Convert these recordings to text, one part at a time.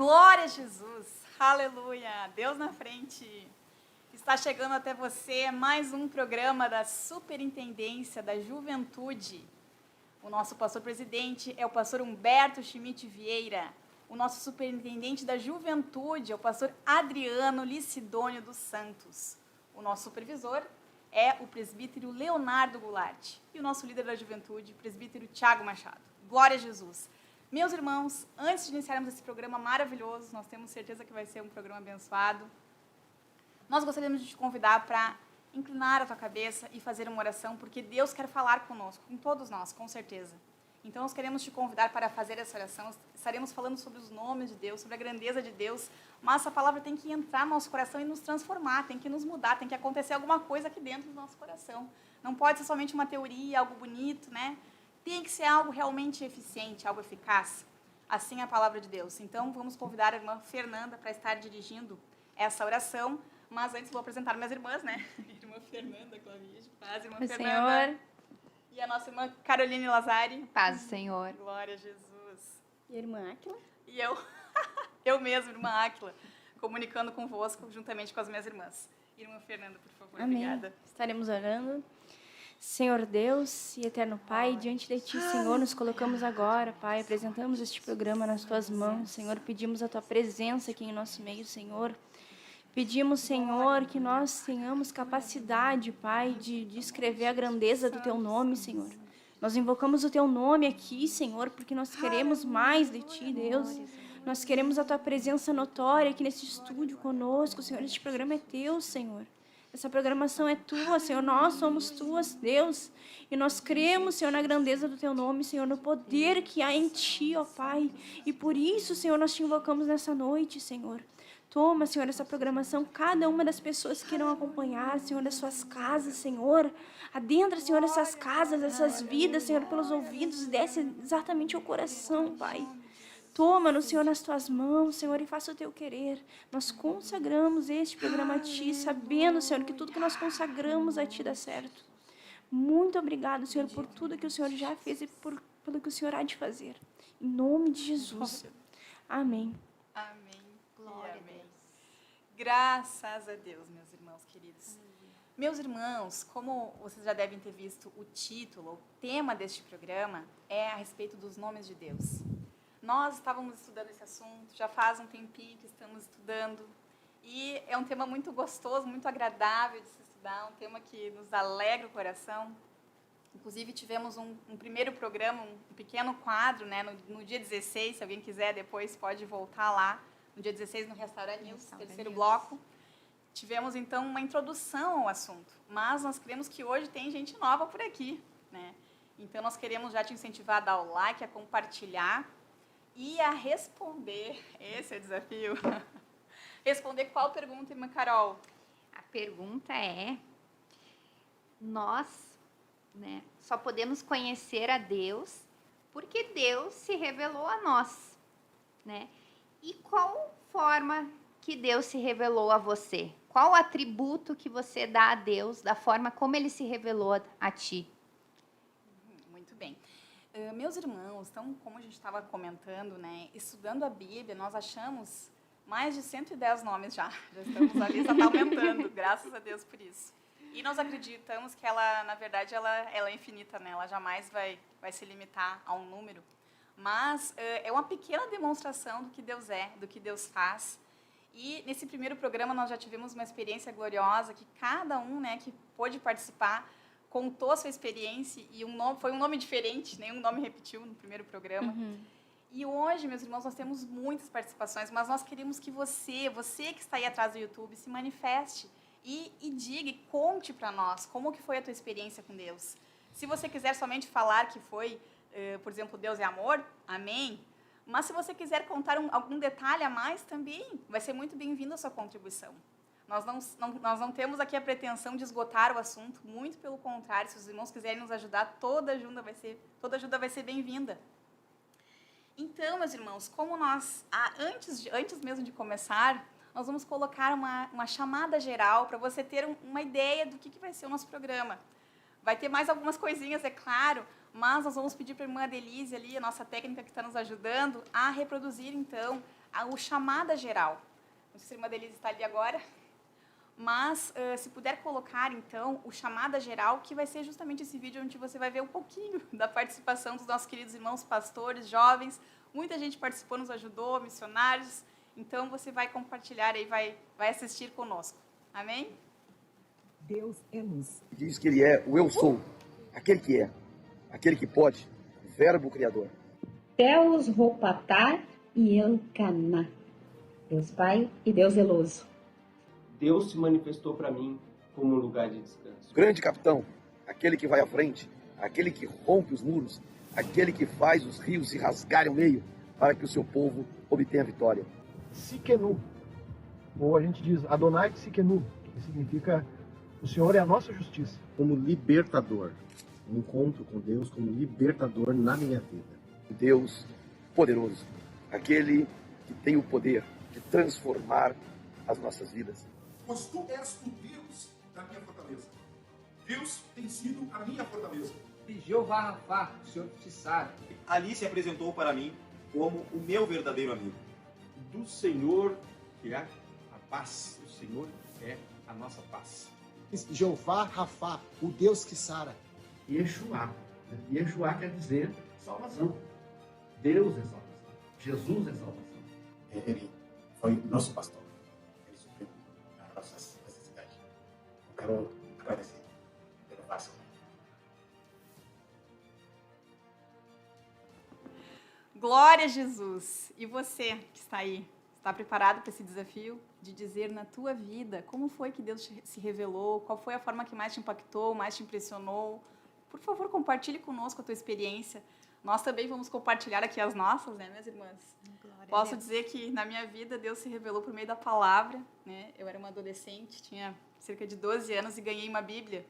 Glória a Jesus, aleluia, Deus na frente. Está chegando até você mais um programa da Superintendência da Juventude. O nosso pastor-presidente é o pastor Humberto Schmidt Vieira. O nosso superintendente da Juventude é o pastor Adriano Licidônio dos Santos. O nosso supervisor é o presbítero Leonardo Goulart. E o nosso líder da Juventude, o presbítero Tiago Machado. Glória a Jesus. Meus irmãos, antes de iniciarmos esse programa maravilhoso, nós temos certeza que vai ser um programa abençoado, nós gostaríamos de te convidar para inclinar a tua cabeça e fazer uma oração, porque Deus quer falar conosco, com todos nós, com certeza. Então, nós queremos te convidar para fazer essa oração. Estaremos falando sobre os nomes de Deus, sobre a grandeza de Deus, mas essa palavra tem que entrar no nosso coração e nos transformar, tem que nos mudar, tem que acontecer alguma coisa aqui dentro do nosso coração. Não pode ser somente uma teoria, algo bonito, né? Tem que ser algo realmente eficiente, algo eficaz. Assim é a palavra de Deus. Então, vamos convidar a irmã Fernanda para estar dirigindo essa oração. Mas antes vou apresentar minhas irmãs, né? Irmã Fernanda, Clavide, paz, irmã Fernanda. Senhor. E a nossa irmã Caroline Lazari. Paz do Senhor. Glória a Jesus. E a irmã Áquila. E eu mesma, irmã Áquila, comunicando convosco juntamente com as minhas irmãs. Irmã Fernanda, por favor, Amém. obrigada. Estaremos orando. Senhor Deus e eterno Pai, diante de Ti, Senhor, nos colocamos agora, Pai, apresentamos este programa nas Tuas mãos, Senhor, pedimos a Tua presença aqui em nosso meio, Senhor. Pedimos, Senhor, que nós tenhamos capacidade, Pai, de escrever a grandeza do Teu nome, Senhor. Nós invocamos o Teu nome aqui, Senhor, porque nós queremos mais de Ti, Deus. Nós queremos a Tua presença notória aqui nesse estúdio conosco, Senhor. Este programa é Teu, Senhor. Essa programação é Tua, Senhor. Nós somos Tuas, Deus. E nós cremos, Senhor, na grandeza do Teu nome, Senhor, no poder que há em Ti, ó Pai. E por isso, Senhor, nós Te invocamos nessa noite, Senhor. Toma, Senhor, essa programação, cada uma das pessoas que irão acompanhar, Senhor, das suas casas, Senhor. Adentra, Senhor, essas casas, essas vidas, Senhor, pelos ouvidos, desce exatamente ao coração, Pai. Toma-nos, Senhor, nas Tuas mãos, Senhor, e faça o Teu querer. Nós consagramos este programa a Ti, sabendo, Senhor, que tudo que nós consagramos a Ti dá certo. Muito obrigado, Senhor, por tudo que o Senhor já fez e pelo que o Senhor há de fazer. Em nome de Jesus. Amém. Amém. Glória a Deus. Graças a Deus, meus irmãos queridos. Meus irmãos, como vocês já devem ter visto o título, o tema deste programa é a respeito dos nomes de Deus. Nós estávamos estudando esse assunto, já faz um tempinho que estamos estudando, e é um tema muito gostoso, muito agradável de se estudar, um tema que nos alegra o coração. Inclusive, tivemos um primeiro programa, um pequeno quadro, né, no dia 16, se alguém quiser, depois pode voltar lá, no dia 16, no Restaurant News, terceiro bloco. Tivemos, então, uma introdução ao assunto, mas nós queremos que hoje tem gente nova por aqui, né? Então, nós queremos já te incentivar a dar o like, a compartilhar, e a responder, esse é o desafio, responder qual pergunta, irmã Carol? A pergunta é, nós, né, só podemos conhecer a Deus porque Deus se revelou a nós, né? E qual forma que Deus se revelou a você? Qual atributo que você dá a Deus da forma como Ele se revelou a ti? Muito bem. Meus irmãos, então, como a gente estava comentando, né, estudando a Bíblia, nós achamos mais de 110 nomes já. Já estamos ali, já está aumentando, graças a Deus por isso. E nós acreditamos que ela, na verdade, ela é infinita, né? Ela jamais vai se limitar a um número. Mas é uma pequena demonstração do que Deus é, do que Deus faz. E nesse primeiro programa nós já tivemos uma experiência gloriosa que cada um, né, que pôde participar contou a sua experiência e foi um nome diferente, nenhum nome repetiu no primeiro programa. E hoje, meus irmãos, nós temos muitas participações, mas nós queremos que você que está aí atrás do YouTube, se manifeste e diga e conte para nós como que foi a tua experiência com Deus. Se você quiser somente falar que foi, por exemplo, Deus é amor, amém. Mas se você quiser contar algum detalhe a mais também, vai ser muito bem-vinda a sua contribuição. Nós não temos aqui a pretensão de esgotar o assunto, muito pelo contrário, se os irmãos quiserem nos ajudar, toda ajuda vai ser bem-vinda. Então, meus irmãos, como nós, antes mesmo de começar, nós vamos colocar uma chamada geral para você ter uma ideia do que vai ser o nosso programa. Vai ter mais algumas coisinhas, é claro, mas nós vamos pedir para a irmã Adelise ali, a nossa técnica que está nos ajudando, a reproduzir, então, o chamada geral. Não sei se a irmã Denise está ali agora, mas se puder colocar, então, o chamada geral, que vai ser justamente esse vídeo onde você vai ver um pouquinho da participação dos nossos queridos irmãos pastores, jovens. Muita gente participou, nos ajudou, missionários. Então, você vai compartilhar e vai assistir conosco. Amém? Deus é luz. Diz que ele é o eu sou, aquele que é, aquele que pode, o verbo criador. Deus Ropatar e Elcaná. Deus Pai e Deus zeloso. Deus se manifestou para mim como um lugar de descanso. Grande capitão, aquele que vai à frente, aquele que rompe os muros, aquele que faz os rios se rasgarem ao meio para que o seu povo obtenha a vitória. Tsidkenu, ou a gente diz Adonai Tsidkenu, que significa o Senhor é a nossa justiça. Como libertador, um encontro com Deus como libertador na minha vida. Deus poderoso, aquele que tem o poder de transformar as nossas vidas. Pois tu és o Deus da minha fortaleza. Deus tem sido a minha fortaleza. E Jeová Rafá, o Senhor te sabe. Ali se apresentou para mim como o meu verdadeiro amigo. Do Senhor que é a paz. O Senhor é a nossa paz. Jeová Rafá, o Deus que sara. Yeshua. Yeshua quer dizer salvação. Deus é salvação. Jesus é salvação. Ele foi nosso pastor. Ele supriu as nossas necessidades. Eu quero agradecer pelo fácil. Glória a Jesus! E você que está aí, está preparado para esse desafio de dizer na tua vida como foi que Deus se revelou, qual foi a forma que mais te impactou, mais te impressionou? Por favor, compartilhe conosco a tua experiência. Nós também vamos compartilhar aqui as nossas, né, minhas irmãs? Posso dizer que na minha vida Deus se revelou por meio da palavra, né? Eu era uma adolescente, tinha cerca de 12 anos e ganhei uma Bíblia.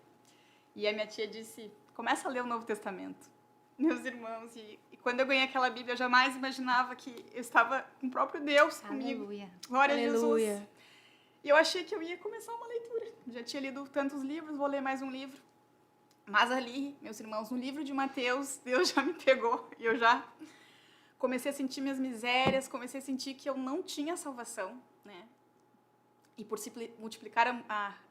E a minha tia disse, começa a ler o Novo Testamento. Meus irmãos, e quando eu ganhei aquela Bíblia, eu jamais imaginava que eu estava com o próprio Deus comigo. Aleluia. Glória Aleluia. a Jesus. E eu achei que eu ia começar uma leitura. Já tinha lido tantos livros, vou ler mais um livro. Mas ali, meus irmãos, no livro de Mateus, Deus já me pegou. E eu já comecei a sentir minhas misérias, comecei a sentir que eu não tinha salvação, né? E por se multiplicar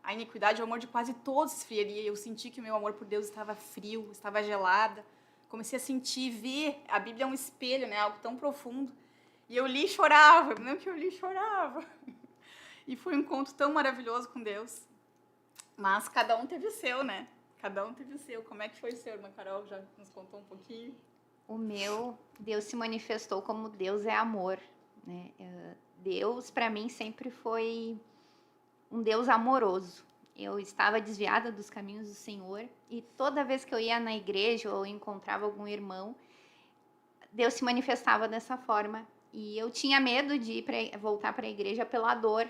a iniquidade, o amor de quase todos esfriaria. Eu senti que o meu amor por Deus estava frio, estava gelada. Comecei a sentir, ver, a Bíblia é um espelho, né? Algo tão profundo. E eu li e chorava, eu me lembro que eu li e chorava. E foi um encontro tão maravilhoso com Deus. Mas cada um teve o seu, né? Cada um teve o seu. Como é que foi o seu, irmã Carol? Já nos contou um pouquinho? O meu, Deus se manifestou como Deus é amor, né? Deus, para mim, sempre foi um Deus amoroso. Eu estava desviada dos caminhos do Senhor e toda vez que eu ia na igreja ou encontrava algum irmão, Deus se manifestava dessa forma. E eu tinha medo de voltar para a igreja pela dor,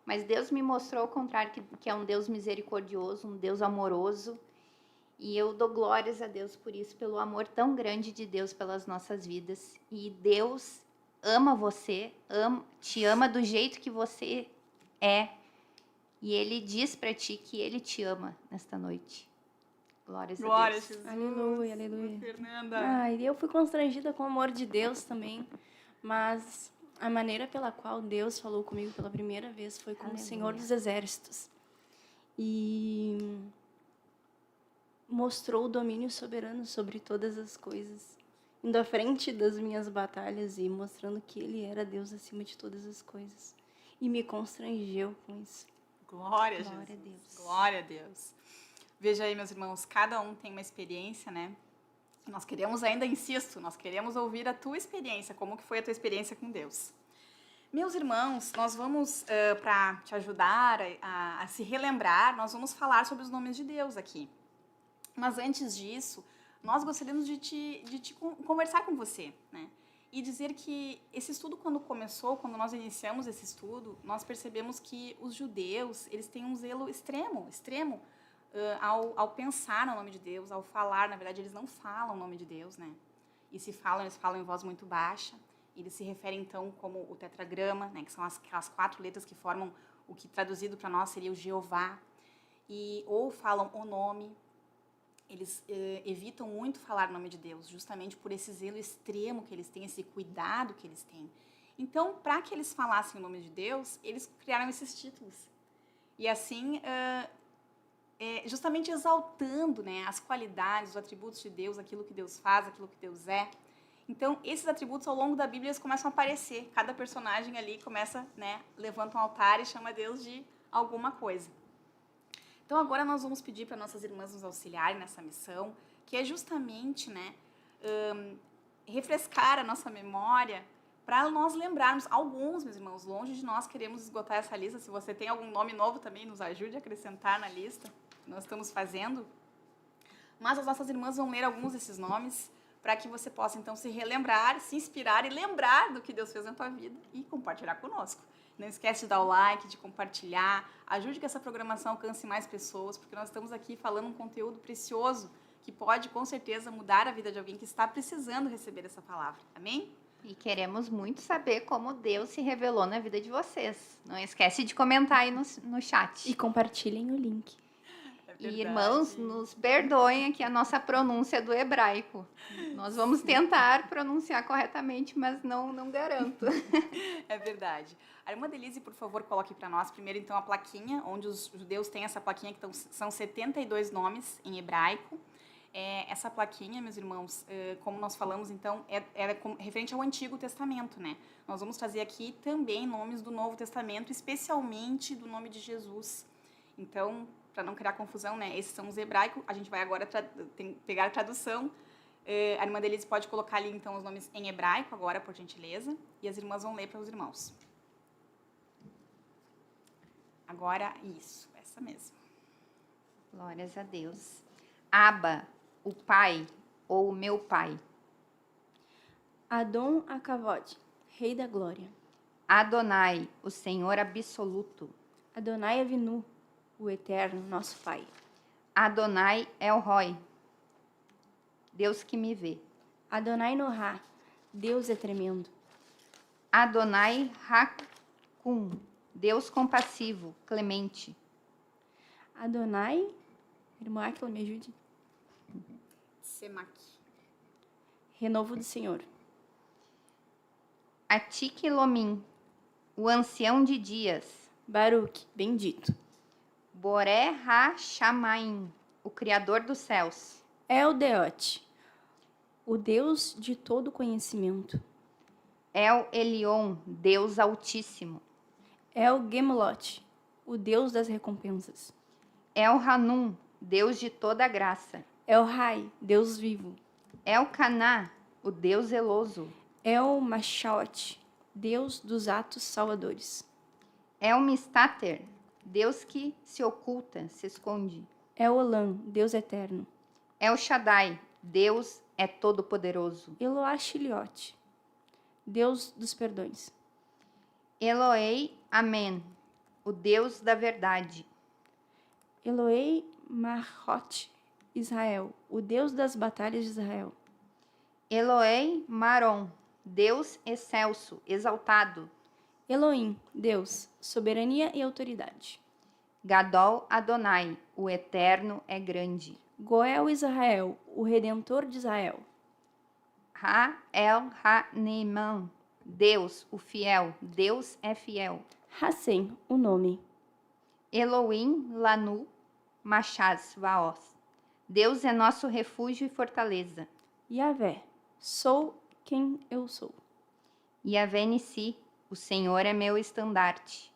mas Deus me mostrou ao contrário, que é um Deus misericordioso, um Deus amoroso. E eu dou glórias a Deus por isso, pelo amor tão grande de Deus pelas nossas vidas. E Deus ama você, te ama do jeito que você é. E Ele diz para ti que Ele te ama nesta noite. Glórias a Deus. Glória a Jesus. Aleluia, aleluia. Fernanda. Ai, eu fui constrangida com o amor de Deus também, mas a maneira pela qual Deus falou comigo pela primeira vez foi com Aleluia. o Senhor dos Exércitos. E mostrou o domínio soberano sobre todas as coisas, indo à frente das minhas batalhas e mostrando que Ele era Deus acima de todas as coisas. E me constrangeu com isso. Glória a Glória a Jesus. Deus. Glória a Deus. Veja aí, meus irmãos, cada um tem uma experiência, né? Nós queremos ainda, insisto, nós queremos ouvir a tua experiência, como que foi a tua experiência com Deus. Meus irmãos, nós vamos, para te ajudar a se relembrar, nós vamos falar sobre os nomes de Deus aqui. Mas antes disso, nós gostaríamos de conversar com você, né? E dizer que esse estudo, quando começou, quando nós iniciamos esse estudo, nós percebemos que os judeus, eles têm um zelo extremo, ao pensar no nome de Deus, ao falar. Na verdade, eles não falam o nome de Deus, né? E se falam, eles falam em voz muito baixa. Eles se referem, então, como o tetragrama, né? Que são aquelas 4 letras que formam o que, traduzido para nós, seria o Jeová. Ou falam o nome. Eles evitam muito falar o nome de Deus, justamente por esse zelo extremo que eles têm, esse cuidado que eles têm. Então, para que eles falassem o nome de Deus, eles criaram esses títulos. E assim, justamente exaltando, né, as qualidades, os atributos de Deus, aquilo que Deus faz, aquilo que Deus é. Então, esses atributos, ao longo da Bíblia, eles começam a aparecer. Cada personagem ali começa, né, levanta um altar e chama Deus de alguma coisa. Então, agora nós vamos pedir para nossas irmãs nos auxiliarem nessa missão, que é justamente, né, refrescar a nossa memória para nós lembrarmos. Alguns, meus irmãos, longe de nós queremos esgotar essa lista. Se você tem algum nome novo também, nos ajude a acrescentar na lista que nós estamos fazendo. Mas as nossas irmãs vão ler alguns desses nomes para que você possa, então, se relembrar, se inspirar e lembrar do que Deus fez na tua vida e compartilhar conosco. Não esquece de dar o like, de compartilhar. Ajude que essa programação alcance mais pessoas, porque nós estamos aqui falando um conteúdo precioso que pode, com certeza, mudar a vida de alguém que está precisando receber essa palavra. Amém? E queremos muito saber como Deus se revelou na vida de vocês. Não esquece de comentar aí no chat. E compartilhem o link. E, irmãos, nos perdoem aqui a nossa pronúncia do hebraico. Nós vamos tentar pronunciar corretamente, mas não garanto. É verdade. A irmã Denise, por favor, coloque para nós primeiro, então, a plaquinha, onde os judeus têm essa plaquinha, que são 72 nomes em hebraico. Essa plaquinha, meus irmãos, como nós falamos, então, é referente ao Antigo Testamento, né? Nós vamos trazer aqui também nomes do Novo Testamento, especialmente do nome de Jesus. Então, para não criar confusão, né? Esses são os hebraicos. A gente vai agora pegar a tradução. A irmã Denise pode colocar ali, então, os nomes em hebraico agora, por gentileza. E as irmãs vão ler para os irmãos. Agora, isso. Essa mesmo. Glórias a Deus. Abba, o Pai, ou o meu Pai. Adon Akavod, Rei da Glória. Adonai, o Senhor absoluto. Adonai Avinu, o Eterno, nosso Pai. Adonai El-Roi, Deus que me vê. Adonai Nohá, Deus é tremendo. Adonai Hakum, Deus compassivo, clemente. Adonai, irmã Aquila, me ajude. Semac. Renovo do Senhor. Atikilomim, o ancião de dias. Baruch, bendito. Boré Ha-Shamaim, o Criador dos céus. El-Deot, o Deus de todo conhecimento. El-Elion, Deus altíssimo. El-Gemulot, o Deus das recompensas. El-Hanum, Deus de toda graça. El-Rai, Deus vivo. El-Caná, o Deus zeloso. El-Mashaot, Deus dos atos salvadores. El-Mistater, Deus que se oculta, se esconde. El-Olam, Deus eterno. El-Shaddai, Deus é todo-poderoso. Eloah-Shiliot, Deus dos perdões. Eloei, Amém, o Deus da verdade. Eloei Marot, Israel, o Deus das batalhas de Israel. Eloei Marom, Deus excelso, exaltado. Elohim, Deus, soberania e autoridade. Gadol Adonai, o eterno é grande. Goel Israel, o redentor de Israel. Ha-El-Ha-Neimam, Deus, o fiel, Deus é fiel. Hassem, o nome. Elohim Lanu Machaz Vaos, Deus é nosso refúgio e fortaleza. Yahvé, sou quem eu sou. Yahvé Nissi, o Senhor é meu estandarte.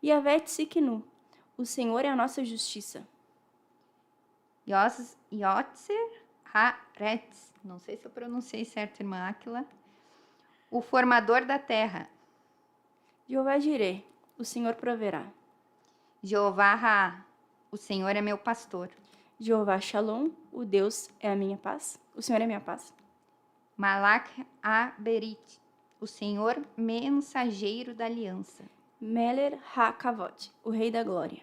Yahvé Tsiknu, o Senhor é a nossa justiça. Yotzer Haaretz, não sei se eu pronunciei certo, irmã Aquila. O formador da terra. Jeová Jireh, o Senhor proverá. Jeová Ra, o Senhor é meu pastor. Jeová Shalom, o Deus é a minha paz. O Senhor é a minha paz. Malach Ha-Berit, o Senhor mensageiro da aliança. Meler Ha-Kavod, o Rei da Glória.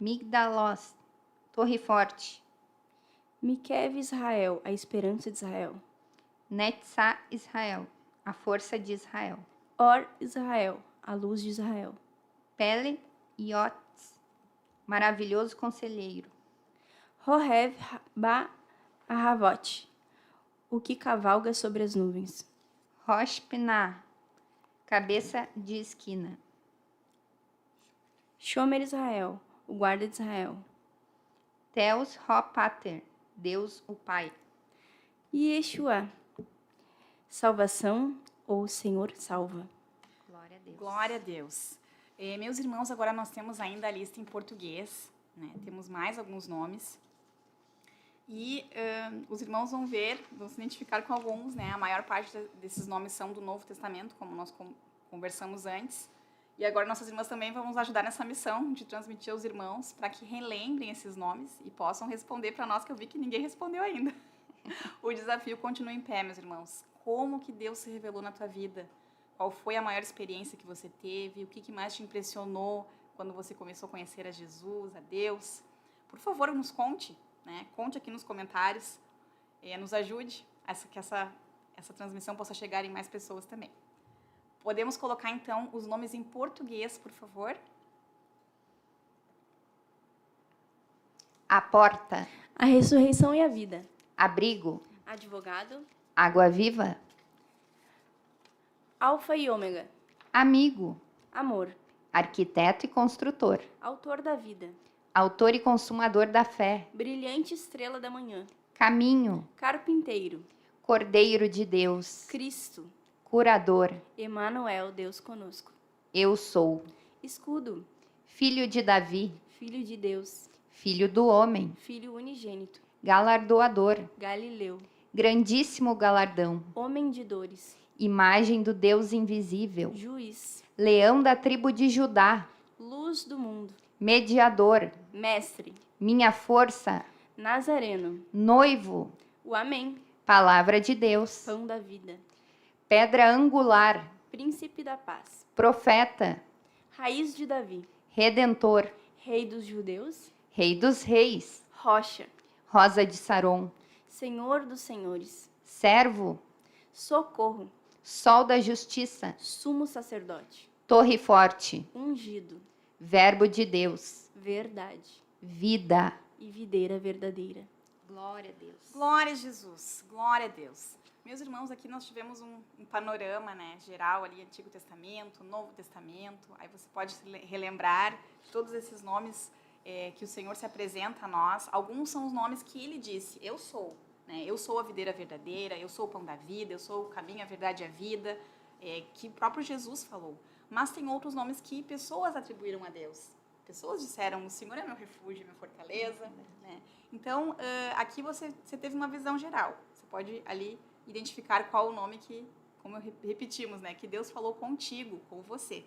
Migdalos, torre forte. Mikev Israel, a esperança de Israel. Netzah Israel, a força de Israel. Or Israel, a luz de Israel. Pele Yotz, maravilhoso conselheiro. Rohev Ba-Ahavot, o que cavalga sobre as nuvens. Rosh Pinah, cabeça de esquina. Shomer Israel, o guarda de Israel. Theos Ho Pater, Deus o Pai. Yeshua, salvação ou Senhor salva. Glória a Deus. Glória a Deus. Meus irmãos, agora nós temos ainda a lista em português, né? Temos mais alguns nomes. E os irmãos vão se identificar com alguns, né? A maior parte desses nomes são do Novo Testamento, como nós conversamos antes. E agora nossas irmãs também vão nos ajudar nessa missão de transmitir aos irmãos para que relembrem esses nomes e possam responder para nós, que eu vi que ninguém respondeu ainda. O desafio continua em pé, meus irmãos. Como que Deus se revelou na tua vida? Qual foi a maior experiência que você teve? O que mais te impressionou quando você começou a conhecer a Jesus, a Deus? Por favor, nos conte, né? Conte aqui nos comentários, nos ajude que essa transmissão possa chegar em mais pessoas também. Podemos colocar, então, os nomes em português, por favor? A porta. A ressurreição e a vida. Abrigo. Advogado. Água viva. Alfa e ômega. Amigo. Amor. Arquiteto e construtor. Autor da vida. Autor e consumador da fé. Brilhante estrela da manhã. Caminho. Carpinteiro. Cordeiro de Deus. Cristo. Curador. Emanuel, Deus conosco. Eu sou. Escudo. Filho de Davi. Filho de Deus. Filho do homem. Filho unigênito. Galardoador. Galileu. Grandíssimo galardão. Homem de dores. Imagem do Deus invisível. Juiz. Leão da tribo de Judá. Luz do mundo. Mediador. Mestre. Minha força. Nazareno. Noivo. O Amém. Palavra de Deus. Pão da vida. Pedra angular. Príncipe da paz. Profeta. Raiz de Davi. Redentor. Rei dos judeus. Rei dos reis. Rocha. Rosa de Saron. Senhor dos senhores. Servo. Socorro. Sol da justiça. Sumo sacerdote. Torre forte. Ungido. Verbo de Deus. Verdade. Vida. E videira verdadeira. Glória a Deus. Glória a Jesus. Glória a Deus. Meus irmãos, aqui nós tivemos um panorama, né, geral ali, Antigo Testamento, Novo Testamento. Aí você pode se relembrar de todos esses nomes que o Senhor se apresenta a nós. Alguns são os nomes que Ele disse, eu sou. Né? Eu sou a videira verdadeira, eu sou o pão da vida, eu sou o caminho, a verdade e a vida, que o próprio Jesus falou. Mas tem outros nomes que pessoas atribuíram a Deus. Pessoas disseram, o Senhor é meu refúgio, minha fortaleza. Né? Então, aqui você teve uma visão geral. Você pode ali identificar qual o nome que, como repetimos, né, que Deus falou contigo, com você.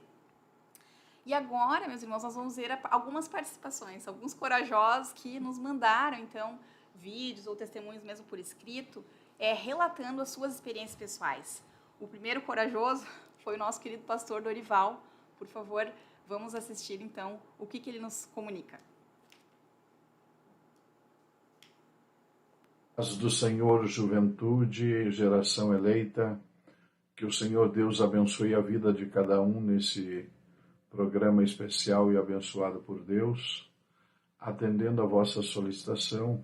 E agora, meus irmãos, nós vamos ver algumas participações, alguns corajosos que nos mandaram, então, vídeos ou testemunhos mesmo por escrito, relatando as suas experiências pessoais. O primeiro corajoso foi o nosso querido pastor Dorival. Por favor, vamos assistir, então, o que ele nos comunica. Paz do Senhor, juventude, geração eleita, que o Senhor Deus abençoe a vida de cada um nesse programa especial e abençoado por Deus, atendendo a vossa solicitação,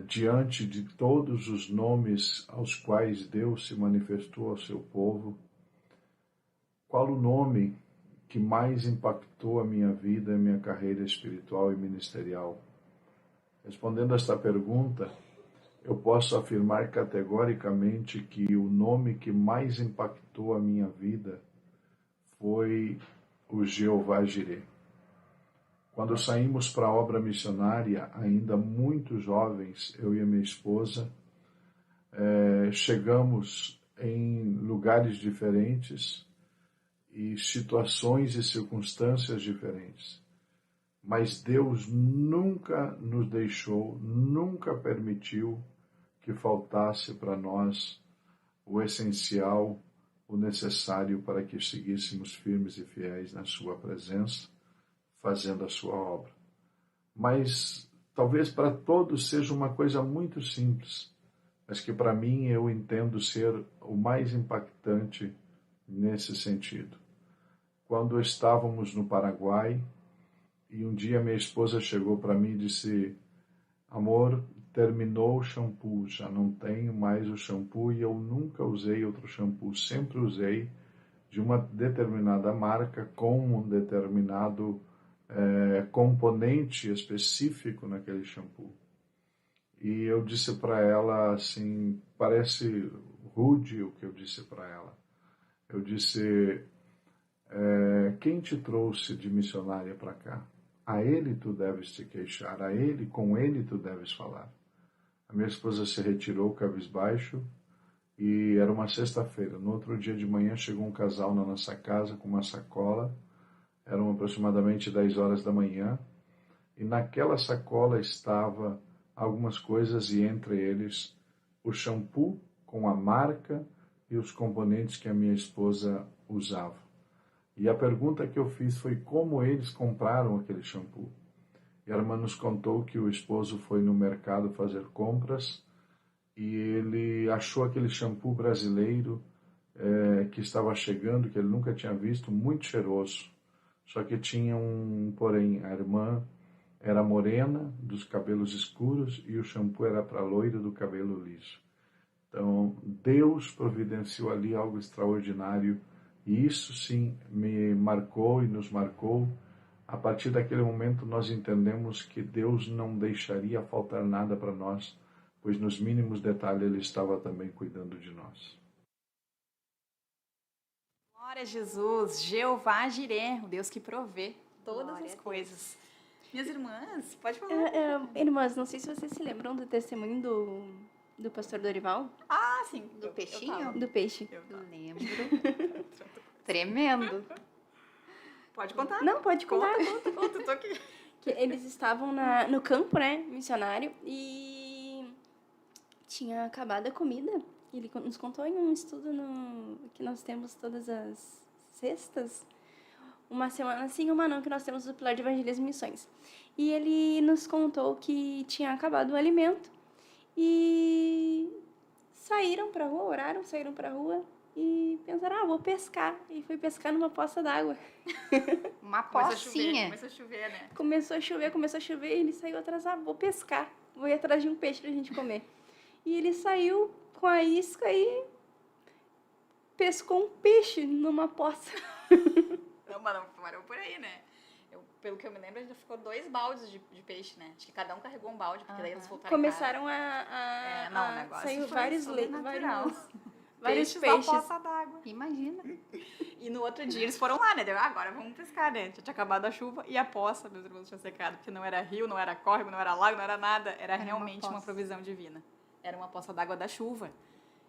diante de todos os nomes aos quais Deus se manifestou ao seu povo. Qual o nome que mais impactou a minha vida e a minha carreira espiritual e ministerial? Respondendo esta pergunta, eu posso afirmar categoricamente que o nome que mais impactou a minha vida foi o Jeová Jireh. Quando saímos para a obra missionária, ainda muito jovens, eu e a minha esposa, chegamos em lugares diferentes e situações e circunstâncias diferentes. Mas Deus nunca nos deixou, nunca permitiu que faltasse para nós o essencial, o necessário para que seguíssemos firmes e fiéis na sua presença, fazendo a sua obra. Mas talvez para todos seja uma coisa muito simples, mas que para mim eu entendo ser o mais impactante nesse sentido. Quando estávamos no Paraguai, e um dia minha esposa chegou para mim e disse: amor, terminou o shampoo, já não tenho mais o shampoo e eu nunca usei outro shampoo, sempre usei de uma determinada marca com um determinado componente específico naquele shampoo. E eu disse para ela assim, parece rude o que eu disse para ela. Eu disse, quem te trouxe de missionária para cá? A ele tu deves te queixar, com ele tu deves falar. A minha esposa se retirou cabisbaixo e era uma sexta-feira. No outro dia de manhã chegou um casal na nossa casa com uma sacola. Eram aproximadamente 10 horas da manhã. E naquela sacola estava algumas coisas e entre eles o shampoo com a marca e os componentes que a minha esposa usava. E a pergunta que eu fiz foi como eles compraram aquele shampoo. E a irmã nos contou que o esposo foi no mercado fazer compras e ele achou aquele shampoo brasileiro que estava chegando, que ele nunca tinha visto, muito cheiroso. Só que tinha porém, a irmã era morena, dos cabelos escuros, e o shampoo era para loira, do cabelo liso. Então, Deus providenciou ali algo extraordinário, e isso sim me marcou e nos marcou. A partir daquele momento nós entendemos que Deus não deixaria faltar nada para nós, pois nos mínimos detalhes Ele estava também cuidando de nós. Glória a Jesus, Jeová Jireh, o Deus que provê todas Glória as a coisas. Minhas irmãs, pode falar. Irmãs, não sei se vocês se lembram do testemunho do pastor Dorival. Ah, sim. Do peixinho? Do peixe. Lembro. Tremendo. Pode contar? Não, pode contar. Conta, tô aqui. Que eles estavam no campo, né, missionário, e tinha acabado a comida. Ele nos contou em um estudo que nós temos todas as sextas, uma semana sim, uma não, que nós temos o Pilar de Evangelismo e Missões. E ele nos contou que tinha acabado o alimento e saíram para a rua, oraram, saíram para a rua e pensaram, vou pescar. E foi pescar numa poça d'água. Uma pocinha. Começou a chover, né? Começou a chover e ele saiu atrás, vou pescar. Vou ir atrás de um peixe pra gente comer. E ele saiu com a isca e pescou um peixe numa poça. Não, mas não parou por aí, né? Pelo que eu me lembro, a gente ficou 2 baldes de peixe, né? Acho que cada um carregou um balde, porque daí eles voltaram Começaram o negócio saiu foi vários peixes peixes. na poça d'água. Imagina. E no outro dia eles foram lá, né? Agora vamos pescar, né? Já tinha acabado a chuva e a poça, meus irmãos, tinha secado, porque não era rio, não era córrego, não era lago, não era nada. Era realmente uma provisão divina. Era uma poça d'água da chuva.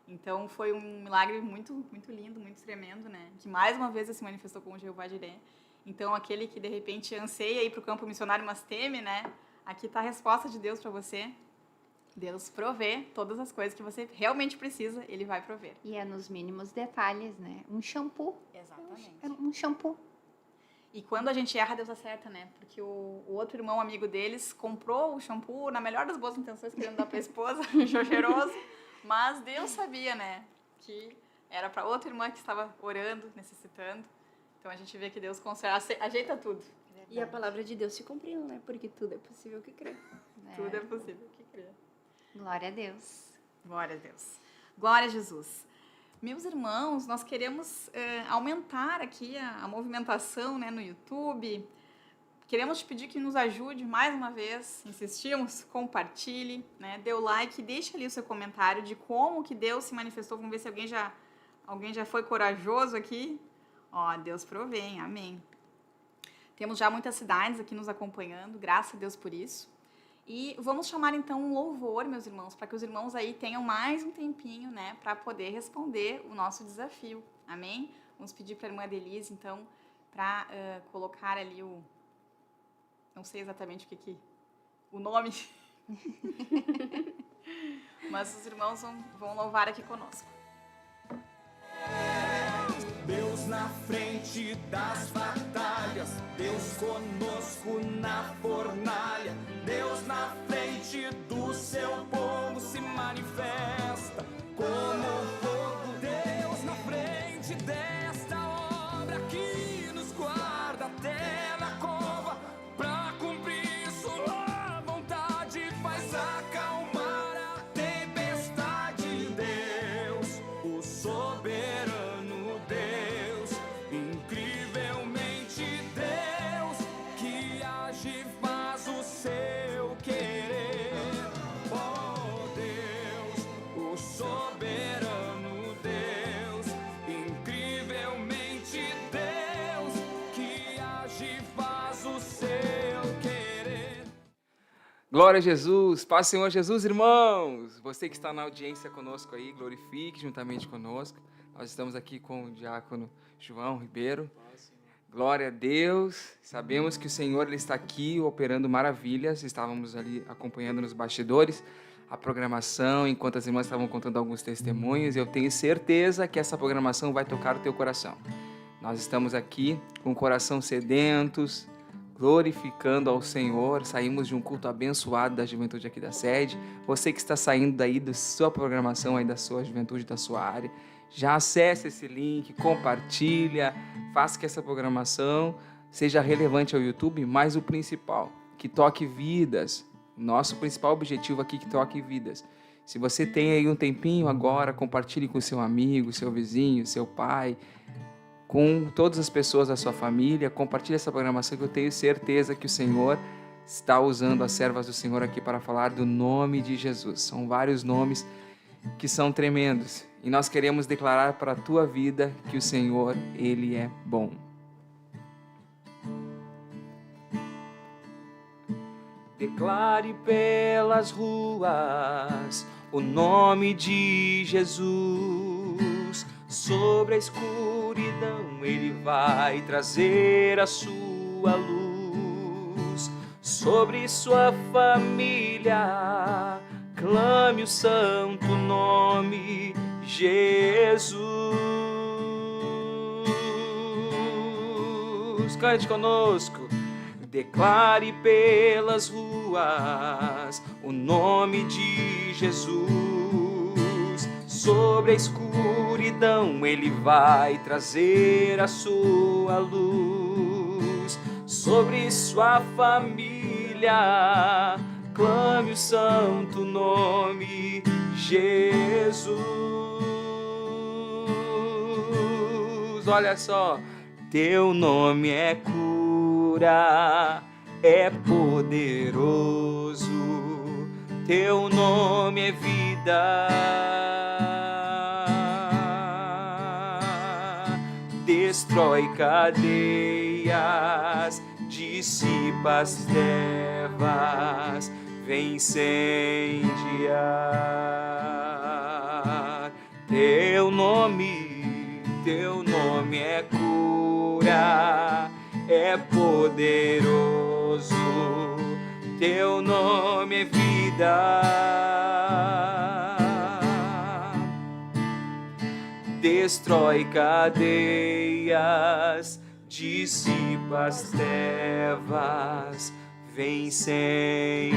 Então foi um milagre muito, muito lindo, muito tremendo, né? Que mais uma vez se manifestou com o Jeová Jireh. Então aquele que de repente anseia ir para o campo missionário, mas teme, né? Aqui está a resposta de Deus para você. Deus provê todas as coisas que você realmente precisa, Ele vai prover. E é nos mínimos detalhes, né? Um shampoo. Exatamente. Um shampoo. E quando a gente erra, Deus acerta, né? Porque o outro irmão amigo deles comprou o shampoo na melhor das boas intenções, querendo dar para a esposa, achou cheiroso. Mas Deus sabia, né? Que era para outra irmã que estava orando, necessitando. Então a gente vê que Deus ajeita tudo. E a palavra de Deus se cumpriu, né? Porque tudo é possível que crê. Tudo é possível que crê. Glória a Deus. Glória a Deus. Glória a Jesus. Meus irmãos, nós queremos aumentar aqui a movimentação, né, no YouTube. Queremos te pedir que nos ajude mais uma vez. Insistimos, compartilhe, né, dê o like, deixe ali o seu comentário de como que Deus se manifestou. Vamos ver se alguém já foi corajoso aqui. Ó, Deus provém, amém. Temos já muitas cidades aqui nos acompanhando, graças a Deus por isso. E vamos chamar então um louvor, meus irmãos, para que os irmãos aí tenham mais um tempinho, né, para poder responder o nosso desafio, amém? Vamos pedir para a irmã Denise, então, para colocar ali não sei exatamente o nome, mas os irmãos vão louvar aqui conosco. Deus na frente das batalhas, Deus conosco na fornalha, Deus na frente do seu povo se manifesta como fogo. Deus na frente desta obra que nos guarda até na cova, pra cumprir sua vontade, faz acalmar a tempestade. Deus, o soberano Deus, Glória a Jesus, paz do Senhor Jesus, irmãos. Você que está na audiência conosco aí, glorifique juntamente conosco. Nós estamos aqui com o diácono João Ribeiro. Glória a Deus. Sabemos que o Senhor ele está aqui operando maravilhas. Estávamos ali acompanhando nos bastidores a programação, enquanto as irmãs estavam contando alguns testemunhos. Eu tenho certeza que essa programação vai tocar o teu coração. Nós estamos aqui com o coração sedentos, glorificando ao Senhor. Saímos de um culto abençoado da juventude aqui da sede. Você que está saindo daí da sua programação, aí da sua juventude, da sua área, já acesse esse link, compartilha, faça que essa programação seja relevante ao YouTube, mas o principal, que toque vidas. Nosso principal objetivo aqui é que toque vidas. Se você tem aí um tempinho agora, compartilhe com seu amigo, seu vizinho, seu pai, com todas as pessoas da sua família, compartilhe essa programação que eu tenho certeza que o Senhor está usando as servas do Senhor aqui para falar do nome de Jesus. São vários nomes que são tremendos e nós queremos declarar para a tua vida que o Senhor, Ele é bom. Declare pelas ruas o nome de Jesus. Sobre a escuridão Ele vai trazer a sua luz. Sobre sua família clame o santo nome Jesus. Cante conosco. Declare pelas ruas o nome de Jesus. Sobre a escuridão Ele vai trazer a sua luz. Sobre sua família clame o santo nome Jesus. Olha só, teu nome é cura, é poderoso, teu nome é vida, destrói cadeias, dissipa as trevas, vem incendiar. Teu nome é cura, é poderoso, teu nome é vida, destrói cadeias, dissipa as trevas, vem incendiar.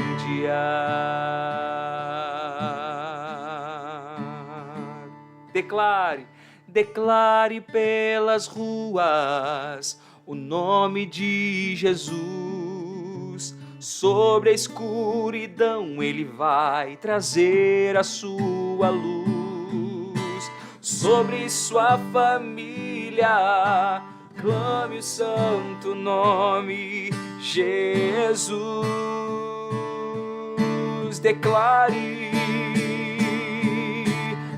Declare pelas ruas o nome de Jesus. Sobre a escuridão Ele vai trazer a sua luz. Sobre sua família clame o santo nome Jesus.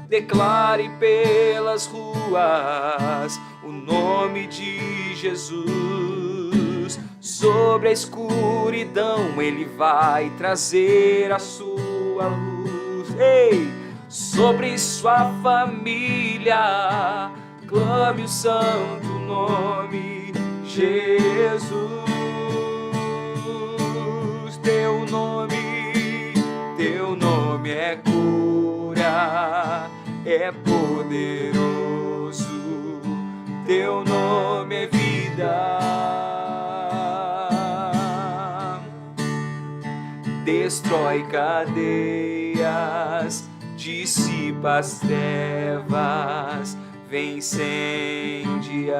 Declare pelas ruas o nome de Jesus. Sobre a escuridão Ele vai trazer a sua luz. Ei! Sobre sua família clame o santo nome Jesus. Teu nome é cura, é poderoso, teu nome é vida, destrói cadeias, dissipa as trevas, vem incendiar.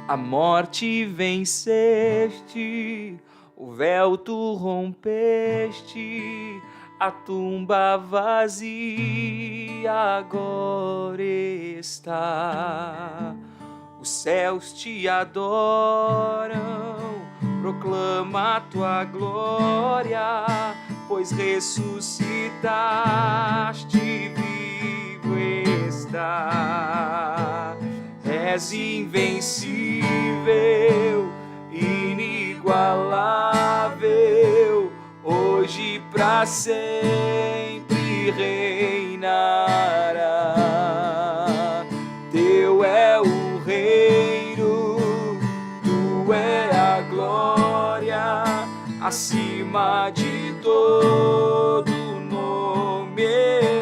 A morte venceste, o véu tu rompeste, a tumba vazia agora está. Os céus te adoram, proclama a tua glória, pois ressuscitaste, vivo está. És invencível, inigualável, para sempre reinará. Teu é o reino, tu é a glória, acima de todo nome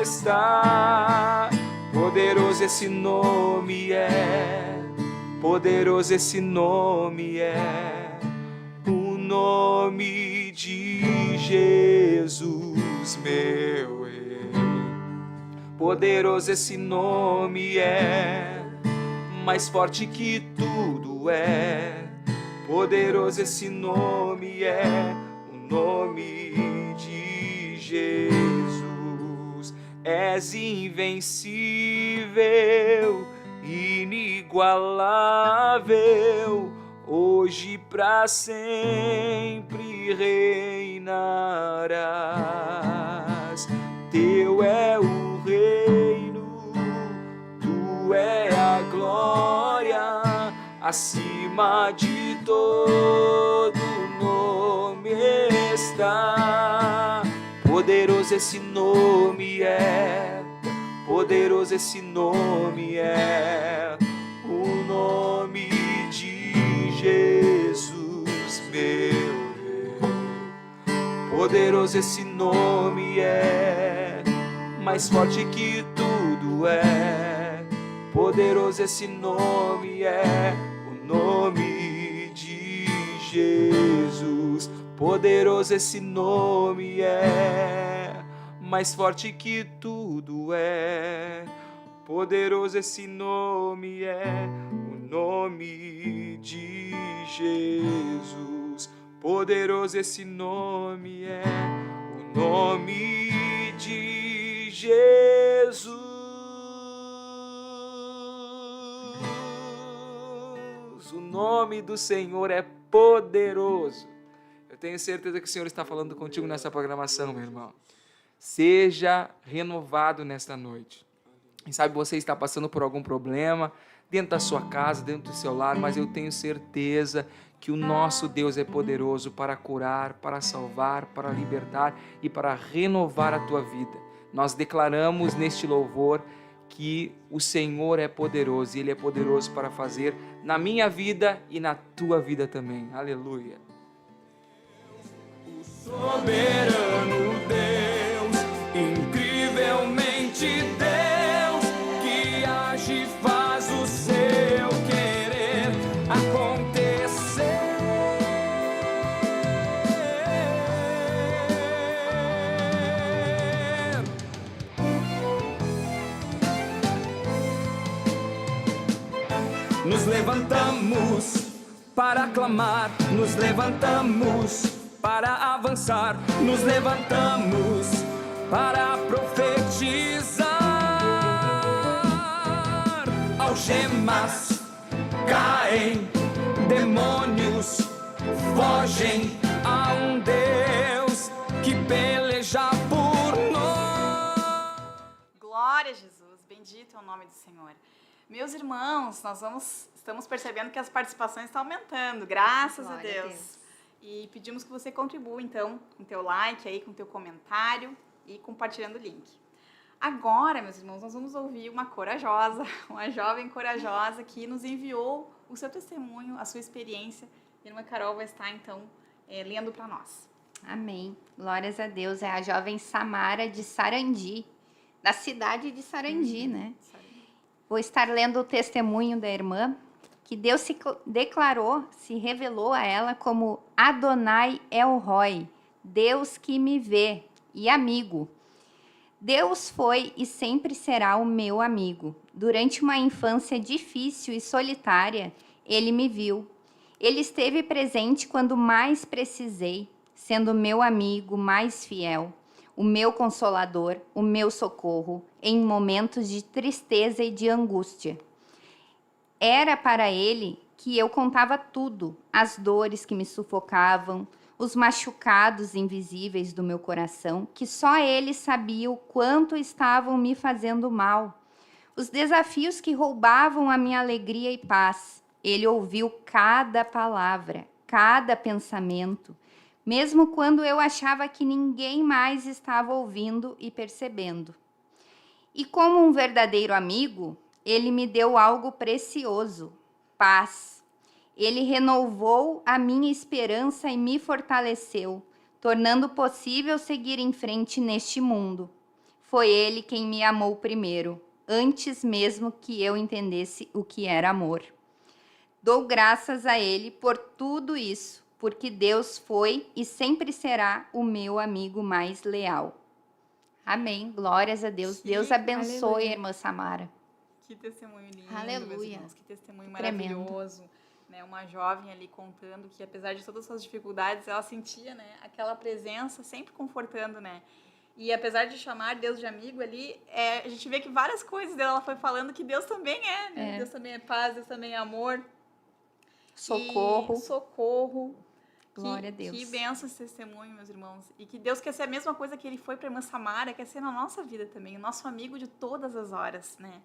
está. Poderoso esse nome é, poderoso esse nome é, o nome de Jesus, meu rei. Poderoso esse nome é, mais forte que tudo é. Poderoso esse nome é, o nome de Jesus. És invencível, inigualável, hoje pra sempre reinarás. Teu é o reino, tu é a glória, acima de todo nome está. Poderoso esse nome é, poderoso esse nome é, o nome de Jesus, meu rei. Poderoso esse nome é, mais forte que tudo é. Poderoso esse nome é, o nome de Jesus. Poderoso esse nome é, mais forte que tudo é. Poderoso esse nome é, o nome de Jesus. Poderoso esse nome é, o nome de Jesus. O nome do Senhor é poderoso. Eu tenho certeza que o Senhor está falando contigo nessa programação, meu irmão. Seja renovado nesta noite. Quem sabe você está passando por algum problema dentro da sua casa, dentro do seu lar, mas eu tenho certeza que o nosso Deus é poderoso para curar, para salvar, para libertar e para renovar a tua vida. Nós declaramos neste louvor que o Senhor é poderoso e Ele é poderoso para fazer na minha vida e na tua vida também. Aleluia. Soberano Deus, incrivelmente Deus, que age e faz o seu querer acontecer. Nos levantamos para clamar, nos levantamos para avançar, nos levantamos para profetizar. Algemas caem, demônios fogem a um Deus que peleja por nós. Glória a Jesus, bendito é o nome do Senhor. Meus irmãos, estamos percebendo que as participações estão aumentando, graças a Deus. E pedimos que você contribua, então, com o teu like aí, com o teu comentário e compartilhando o link. Agora, meus irmãos, nós vamos ouvir uma corajosa, uma jovem corajosa que nos enviou o seu testemunho, a sua experiência. E a irmã Carol vai estar, então, lendo para nós. Amém. Glórias a Deus. É a jovem Samara de Sarandi, da cidade de Sarandi, né? Vou estar lendo o testemunho da irmã, que Deus se declarou, se revelou a ela como Adonai El Roi, Deus que me vê e amigo. Deus foi e sempre será o meu amigo. Durante uma infância difícil e solitária, Ele me viu. Ele esteve presente quando mais precisei, sendo meu amigo mais fiel, o meu consolador, o meu socorro, em momentos de tristeza e de angústia. Era para Ele que eu contava tudo, as dores que me sufocavam, os machucados invisíveis do meu coração, que só Ele sabia o quanto estavam me fazendo mal, os desafios que roubavam a minha alegria e paz. Ele ouviu cada palavra, cada pensamento, mesmo quando eu achava que ninguém mais estava ouvindo e percebendo. E como um verdadeiro amigo, ele me deu algo precioso, paz. Ele renovou a minha esperança e me fortaleceu, tornando possível seguir em frente neste mundo. Foi ele quem me amou primeiro, antes mesmo que eu entendesse o que era amor. Dou graças a ele por tudo isso, porque Deus foi e sempre será o meu amigo mais leal. Amém. Glórias a Deus. Deus abençoe aleluia. a irmã Samara. Que testemunho lindo, Aleluia. meus irmãos, que testemunho Tremendo. maravilhoso. Né? Uma jovem ali contando que, apesar de todas as suas dificuldades, ela sentia, né, aquela presença sempre confortando, né? E apesar de chamar Deus de amigo ali, a gente vê que várias coisas dela ela foi falando que Deus também é, né? Deus também é paz, Deus também é amor. Socorro. E socorro. Glória a Deus. Que benção esse testemunho, meus irmãos. E que Deus quer ser a mesma coisa que ele foi para a irmã Samara, quer ser na nossa vida também, o nosso amigo de todas as horas, né?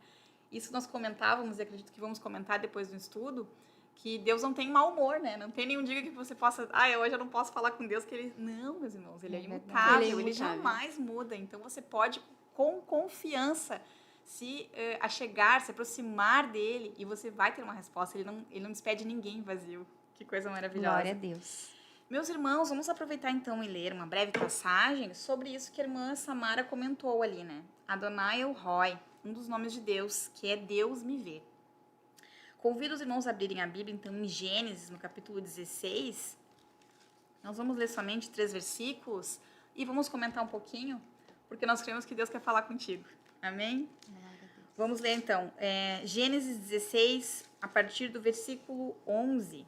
Isso nós comentávamos, e acredito que vamos comentar depois do estudo, que Deus não tem mau humor, né? Não tem nenhum dia que você possa... hoje eu não posso falar com Deus, que ele... Não, meus irmãos, ele é imutável, ele jamais muda. Então, você pode, com confiança, se achegar, se aproximar dele, e você vai ter uma resposta. Ele não despede ninguém vazio. Que coisa maravilhosa. Glória a Deus. Meus irmãos, vamos aproveitar então e ler uma breve passagem sobre isso que a irmã Samara comentou ali, né? Adonai El Roi, um dos nomes de Deus, que é Deus me vê. Convido os irmãos a abrirem a Bíblia, então, em Gênesis, no capítulo 16. Nós vamos ler somente 3 versículos e vamos comentar um pouquinho, porque nós cremos que Deus quer falar contigo. Amém? Vamos ler, então, Gênesis 16, a partir do versículo 11.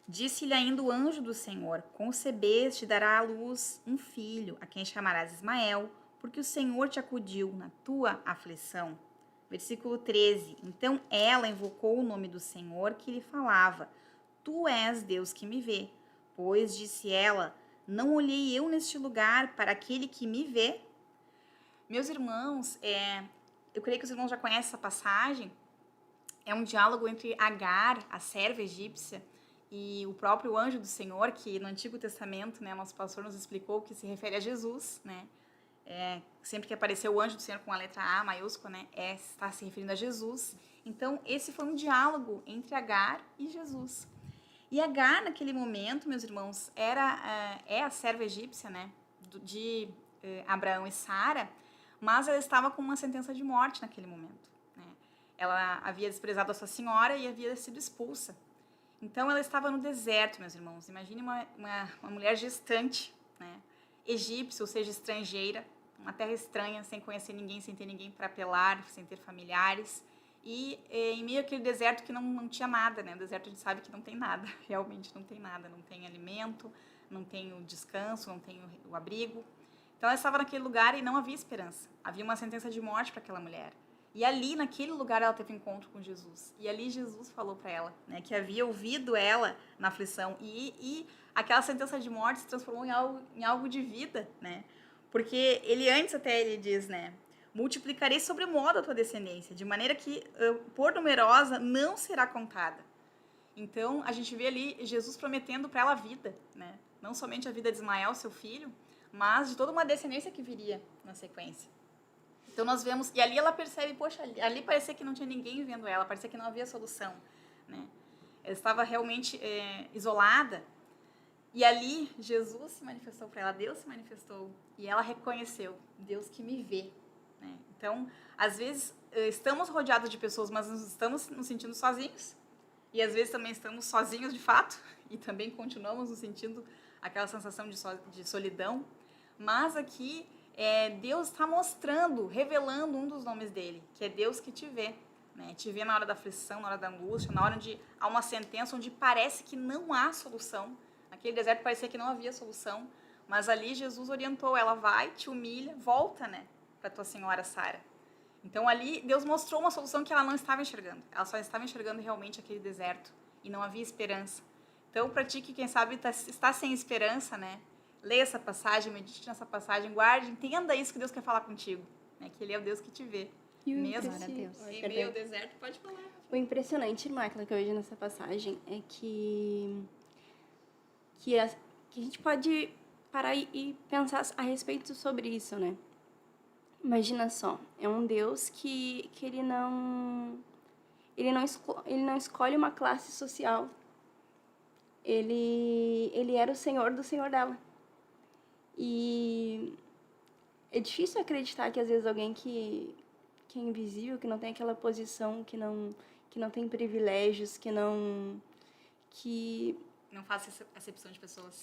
Disse-lhe ainda o anjo do Senhor: concebeste e dará à luz um filho, a quem chamarás Ismael, porque o Senhor te acudiu na tua aflição. Versículo 13. Então ela invocou o nome do Senhor que lhe falava: Tu és Deus que me vê. Pois, disse ela, não olhei eu neste lugar para aquele que me vê. Meus irmãos, eu creio que os irmãos já conhecem essa passagem. É um diálogo entre Agar, a serva egípcia, e o próprio anjo do Senhor, que no Antigo Testamento, né, nosso pastor nos explicou que se refere a Jesus, né? Sempre que apareceu o anjo do Senhor com a letra A maiúscula, né, está se referindo a Jesus. Então, esse foi um diálogo entre Agar e Jesus. E Agar, naquele momento, meus irmãos, é a serva egípcia, né, de Abraão e Sara, mas ela estava com uma sentença de morte naquele momento, né? Ela havia desprezado a sua senhora e havia sido expulsa. Então, ela estava no deserto, meus irmãos. Imagine uma mulher gestante, né, egípcia, ou seja, estrangeira, uma terra estranha, sem conhecer ninguém, sem ter ninguém para apelar, sem ter familiares. E em meio àquele deserto que não tinha nada, né? O deserto a gente sabe que não tem nada, realmente não tem nada. Não tem alimento, não tem o descanso, não tem o abrigo. Então ela estava naquele lugar e não havia esperança. Havia uma sentença de morte para aquela mulher. E ali, naquele lugar, ela teve um encontro com Jesus. E ali Jesus falou para ela, né, que havia ouvido ela na aflição. E aquela sentença de morte se transformou em algo de vida, né? Porque ele diz, né, multiplicarei sobremodo a tua descendência, de maneira que, por numerosa, não será contada. Então, a gente vê ali Jesus prometendo para ela a vida, né? Não somente a vida de Ismael, seu filho, mas de toda uma descendência que viria na sequência. Então, nós vemos, e ali ela percebe, poxa, ali parecia que não tinha ninguém vendo ela, parecia que não havia solução, né? Ela estava realmente isolada. E ali, Jesus se manifestou para ela, Deus se manifestou, e ela reconheceu, Deus que me vê, né? Então, às vezes, estamos rodeados de pessoas, mas nós estamos nos sentindo sozinhos, e às vezes também estamos sozinhos de fato, e também continuamos nos sentindo aquela sensação de solidão, mas aqui Deus está mostrando, revelando um dos nomes dele, que é Deus que te vê, né? Te vê na hora da aflição, na hora da angústia, na hora onde há uma sentença, onde parece que não há solução. Naquele deserto parecia que não havia solução, mas ali Jesus orientou ela: vai, te humilha, volta, né, para tua senhora Sara. Então ali Deus mostrou uma solução que ela não estava enxergando. Ela só estava enxergando realmente aquele deserto e não havia esperança. Então, para ti que, quem sabe, está sem esperança, né, leia essa passagem, medite nessa passagem, guarde, entenda isso que Deus quer falar contigo, né, que Ele é o Deus que te vê. Mesmo em meio ao deserto, pode falar. O impressionante, irmã, que eu vejo nessa passagem é que que a gente pode parar e pensar a respeito sobre isso, né? Imagina só, é um Deus que ele não escolhe uma classe social. Ele era o Senhor do Senhor dela. E é difícil acreditar que às vezes alguém que é invisível, que não tem aquela posição, que não tem privilégios, que não faz acepção de pessoas.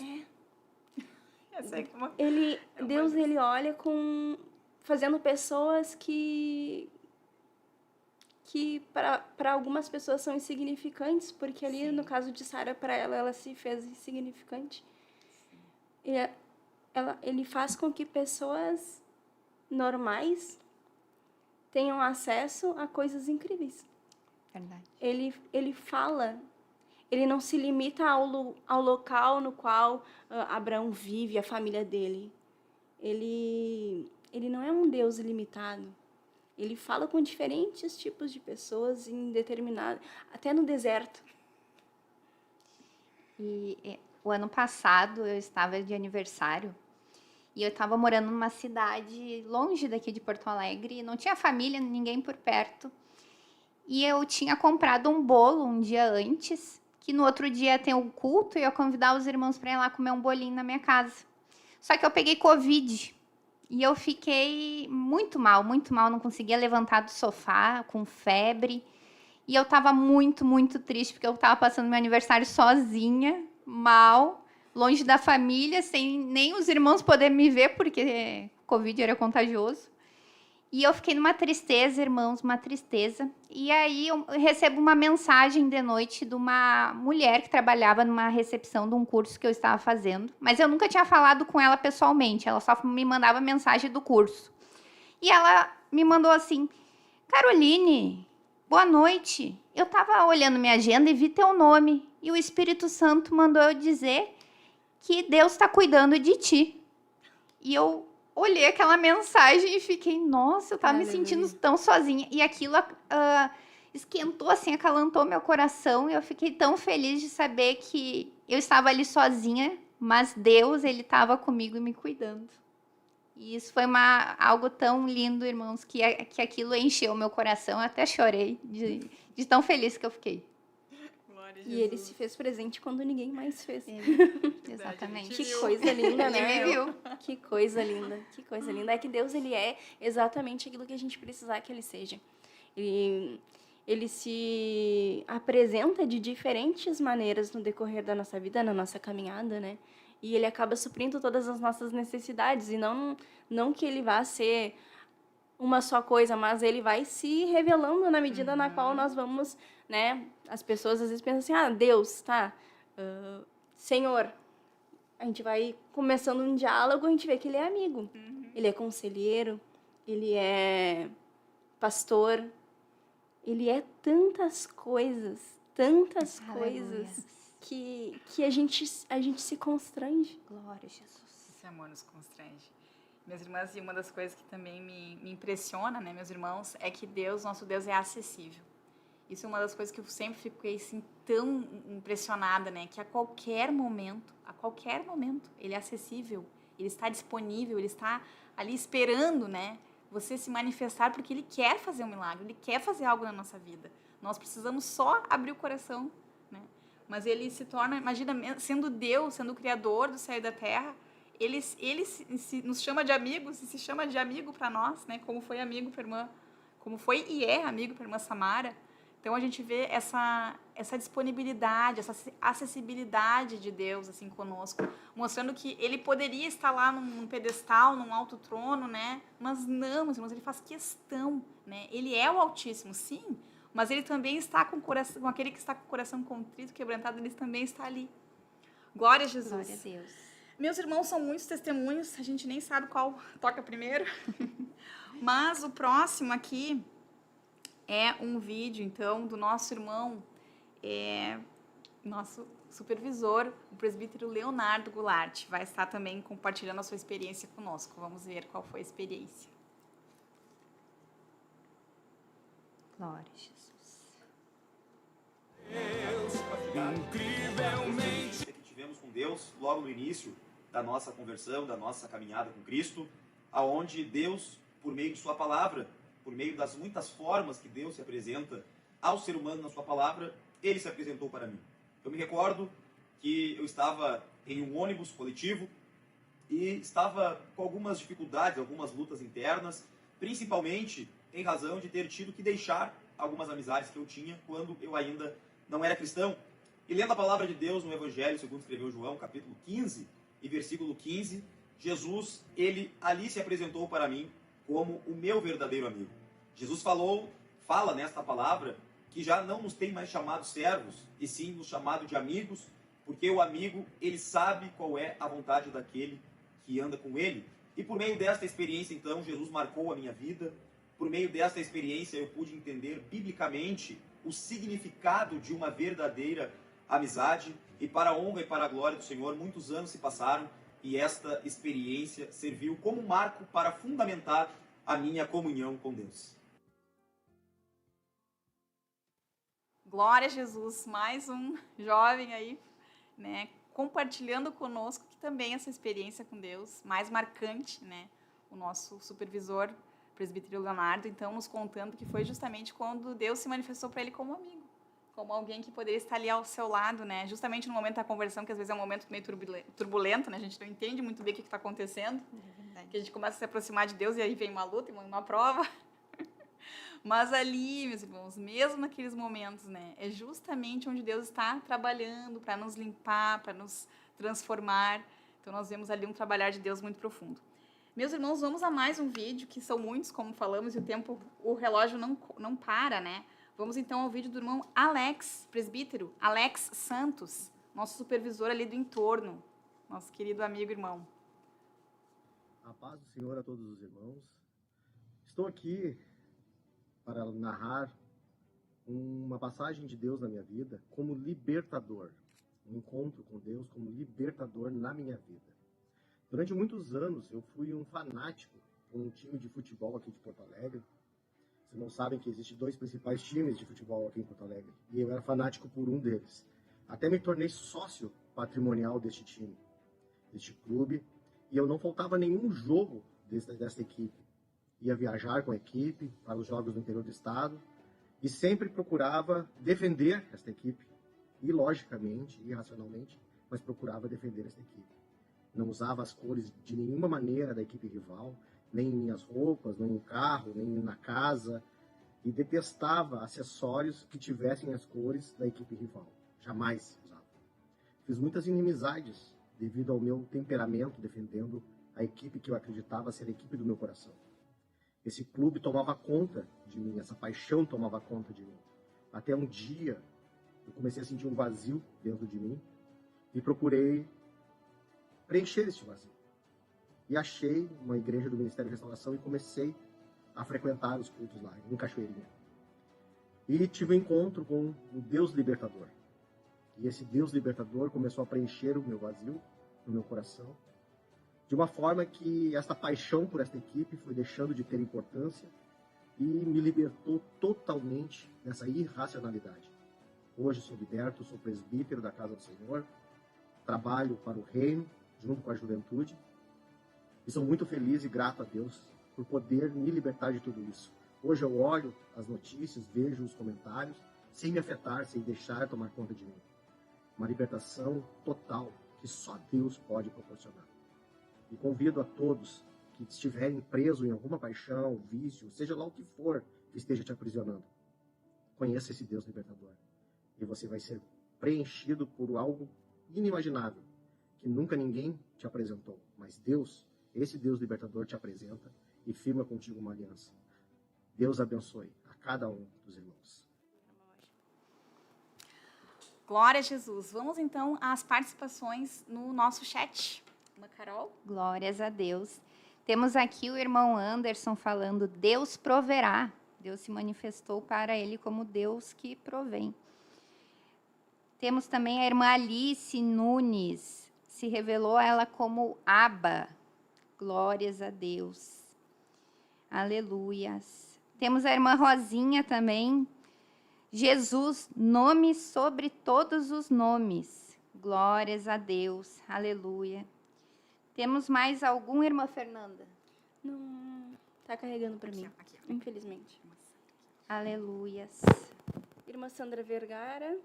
Eu sei como... Deus ele olha fazendo pessoas que para algumas pessoas são insignificantes, porque ali, no caso de Sara, para ela se fez insignificante. Ele faz com que pessoas normais tenham acesso a coisas incríveis. Verdade. Ele fala, ele não se limita ao local no qual Abraão vive, a família dele. Ele não é um Deus ilimitado. Ele fala com diferentes tipos de pessoas em determinado, até no deserto. E o ano passado eu estava de aniversário e eu estava morando numa cidade longe daqui de Porto Alegre, não tinha família, ninguém por perto. E eu tinha comprado um bolo um dia antes, que no outro dia tem o culto e eu ia convidar os irmãos para ir lá comer um bolinho na minha casa. Só que eu peguei Covid. E eu fiquei muito mal, não conseguia levantar do sofá, com febre. E eu estava muito, muito triste, porque eu estava passando meu aniversário sozinha, mal, longe da família, sem nem os irmãos poderem me ver, porque Covid era contagioso. E eu fiquei numa tristeza, irmãos, uma tristeza. E aí eu recebo uma mensagem de noite de uma mulher que trabalhava numa recepção de um curso que eu estava fazendo. Mas eu nunca tinha falado com ela pessoalmente, ela só me mandava mensagem do curso. E ela me mandou assim: Caroline, boa noite. Eu estava olhando minha agenda e vi teu nome. E o Espírito Santo mandou eu dizer que Deus está cuidando de ti. E eu olhei aquela mensagem e fiquei, nossa, eu estava me sentindo tão sozinha. E aquilo esquentou, assim, acalantou meu coração. E eu fiquei tão feliz de saber que eu estava ali sozinha, mas Deus, ele estava comigo e me cuidando. E isso foi algo tão lindo, irmãos, que aquilo encheu o meu coração. Eu até chorei de tão feliz que eu fiquei. E ele se fez presente quando ninguém mais fez. Exatamente. Que coisa linda, né? Ele me viu. Que coisa linda, que coisa linda. É que Deus, ele é exatamente aquilo que a gente precisar que ele seja. Ele se apresenta de diferentes maneiras no decorrer da nossa vida, na nossa caminhada, né? E ele acaba suprindo todas as nossas necessidades. E não que ele vá ser uma só coisa, mas ele vai se revelando na medida na qual nós vamos, né? As pessoas às vezes pensam assim, Deus, tá? Senhor. A gente vai começando um diálogo, a gente vê que ele é amigo. Ele é conselheiro, ele é pastor, ele é tantas coisas que a gente se constrange. Glória a Jesus. Esse amor nos constrange. Minhas irmãs, e uma das coisas que também me impressiona, né, meus irmãos, é que nosso Deus é acessível. Isso é uma das coisas que eu sempre fiquei assim, tão impressionada, né, que a qualquer momento, ele é acessível, ele está disponível, ele está ali esperando, né, você se manifestar, porque ele quer fazer um milagre, ele quer fazer algo na nossa vida. Nós precisamos só abrir o coração, né? Mas ele se torna, imagina, sendo Deus, sendo o Criador do céu e da terra, ele nos chama de amigos e se chama de amigo para nós, né? Como foi amigo para a irmã, como foi e é amigo para a irmã Samara. Então a gente vê essa disponibilidade, essa acessibilidade de Deus assim conosco, mostrando que ele poderia estar lá num pedestal, num alto trono, né? Mas não, meus irmãos, ele faz questão, né? Ele é o Altíssimo, sim, mas ele também está com aquele que está com o coração contrito, quebrantado, ele também está ali. Glória a Jesus. Glória a Deus. Meus irmãos, são muitos testemunhos, a gente nem sabe qual toca primeiro. Mas o próximo aqui é um vídeo, então, do nosso irmão, nosso supervisor, o presbítero Leonardo Goulart. Vai estar também compartilhando a sua experiência conosco. Vamos ver qual foi a experiência. Glória a Jesus. Deus, incrivelmente. Que tivemos com Deus logo no início da nossa conversão, da nossa caminhada com Cristo, aonde Deus, por meio de sua palavra, por meio das muitas formas que Deus se apresenta ao ser humano na sua palavra, ele se apresentou para mim. Eu me recordo que eu estava em um ônibus coletivo e estava com algumas dificuldades, algumas lutas internas, principalmente em razão de ter tido que deixar algumas amizades que eu tinha quando eu ainda não era cristão. E lendo a palavra de Deus no Evangelho, segundo escreveu João, capítulo 15 e versículo 15, Jesus, ele ali se apresentou para mim como o meu verdadeiro amigo. Jesus fala nesta palavra que já não nos tem mais chamado servos, e sim nos chamado de amigos, porque o amigo, ele sabe qual é a vontade daquele que anda com ele. E por meio desta experiência, então, Jesus marcou a minha vida. Por meio desta experiência, eu pude entender biblicamente o significado de uma verdadeira amizade. E para a honra e para a glória do Senhor, muitos anos se passaram e esta experiência serviu como marco para fundamentar a minha comunhão com Deus. Glória a Jesus, mais um jovem aí, né, compartilhando conosco que também essa experiência com Deus, mais marcante, né, o nosso supervisor, presbítero Leonardo, então nos contando que foi justamente quando Deus se manifestou para ele como amigo, como alguém que poderia estar ali ao seu lado, né, justamente no momento da conversão, que às vezes é um momento meio turbulento, né, a gente não entende muito bem o que está acontecendo, que a gente começa a se aproximar de Deus e aí vem uma luta, uma prova. Mas ali, meus irmãos, mesmo naqueles momentos, né, é justamente onde Deus está trabalhando para nos limpar, para nos transformar. Então, nós vemos ali um trabalhar de Deus muito profundo. Meus irmãos, vamos a mais um vídeo, que são muitos, como falamos, e o relógio não para, né? Vamos então ao vídeo do irmão Alex, presbítero, Alex Santos, nosso supervisor ali do entorno, nosso querido amigo irmão. A paz do Senhor a todos os irmãos. Estou aqui para narrar uma passagem de Deus na minha vida como libertador. Um encontro com Deus como libertador na minha vida. Durante muitos anos eu fui um fanático por um time de futebol aqui de Porto Alegre. Vocês não sabem que existem 2 principais times de futebol aqui em Porto Alegre. E eu era fanático por um deles. Até me tornei sócio patrimonial deste time, deste clube. E eu não faltava nenhum jogo desta equipe. Ia viajar com a equipe para os jogos do interior do estado e sempre procurava defender esta equipe. E logicamente, irracionalmente, mas procurava defender esta equipe. Não usava as cores de nenhuma maneira da equipe rival, nem em minhas roupas, nem no carro, nem na casa. E detestava acessórios que tivessem as cores da equipe rival. Jamais usava. Fiz muitas inimizades devido ao meu temperamento defendendo a equipe que eu acreditava ser a equipe do meu coração. Esse clube tomava conta de mim, essa paixão tomava conta de mim. Até um dia eu comecei a sentir um vazio dentro de mim e procurei preencher esse vazio. E achei uma igreja do Ministério de Restauração e comecei a frequentar os cultos lá, em Cachoeirinha. E tive um encontro com o Deus Libertador. E esse Deus Libertador começou a preencher o meu vazio no meu coração, de uma forma que esta paixão por esta equipe foi deixando de ter importância e me libertou totalmente dessa irracionalidade. Hoje sou liberto, sou presbítero da Casa do Senhor, trabalho para o reino, junto com a juventude, e sou muito feliz e grato a Deus por poder me libertar de tudo isso. Hoje eu olho as notícias, vejo os comentários, sem me afetar, sem deixar tomar conta de mim. Uma libertação total que só Deus pode proporcionar. E convido a todos que estiverem presos em alguma paixão, vício, seja lá o que for que esteja te aprisionando. Conheça esse Deus libertador. E você vai ser preenchido por algo inimaginável, que nunca ninguém te apresentou. Mas Deus, esse Deus libertador te apresenta e firma contigo uma aliança. Deus abençoe a cada um dos irmãos. Glória a Jesus. Vamos então às participações no nosso chat. Uma Carol? Glórias a Deus. Temos aqui o irmão Anderson falando, Deus proverá. Deus se manifestou para ele como Deus que provém. Temos também a irmã Alice Nunes. Se revelou a ela como Abba. Glórias a Deus. Aleluias. Temos a irmã Rosinha também. Jesus, nome sobre todos os nomes. Glórias a Deus. Aleluia. Temos mais algum, irmã Fernanda? Não, tá carregando para mim, infelizmente. Aleluias. Irmã Sandra Vergara.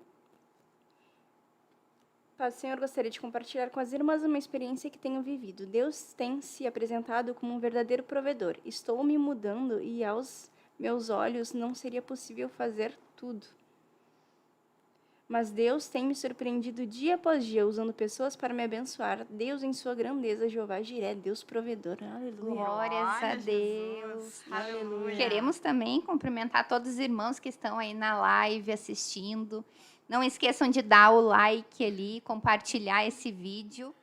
Paz do Senhor, gostaria de compartilhar com as irmãs uma experiência que tenho vivido. Deus tem se apresentado como um verdadeiro provedor. Estou me mudando e aos meus olhos não seria possível fazer tudo. Mas Deus tem me surpreendido dia após dia, usando pessoas para me abençoar. Deus em sua grandeza, Jeová Jiré, Deus provedor. Aleluia. Glórias a Deus. Aleluia. Queremos também cumprimentar todos os irmãos que estão aí na live assistindo. Não esqueçam de dar o like ali, compartilhar esse vídeo.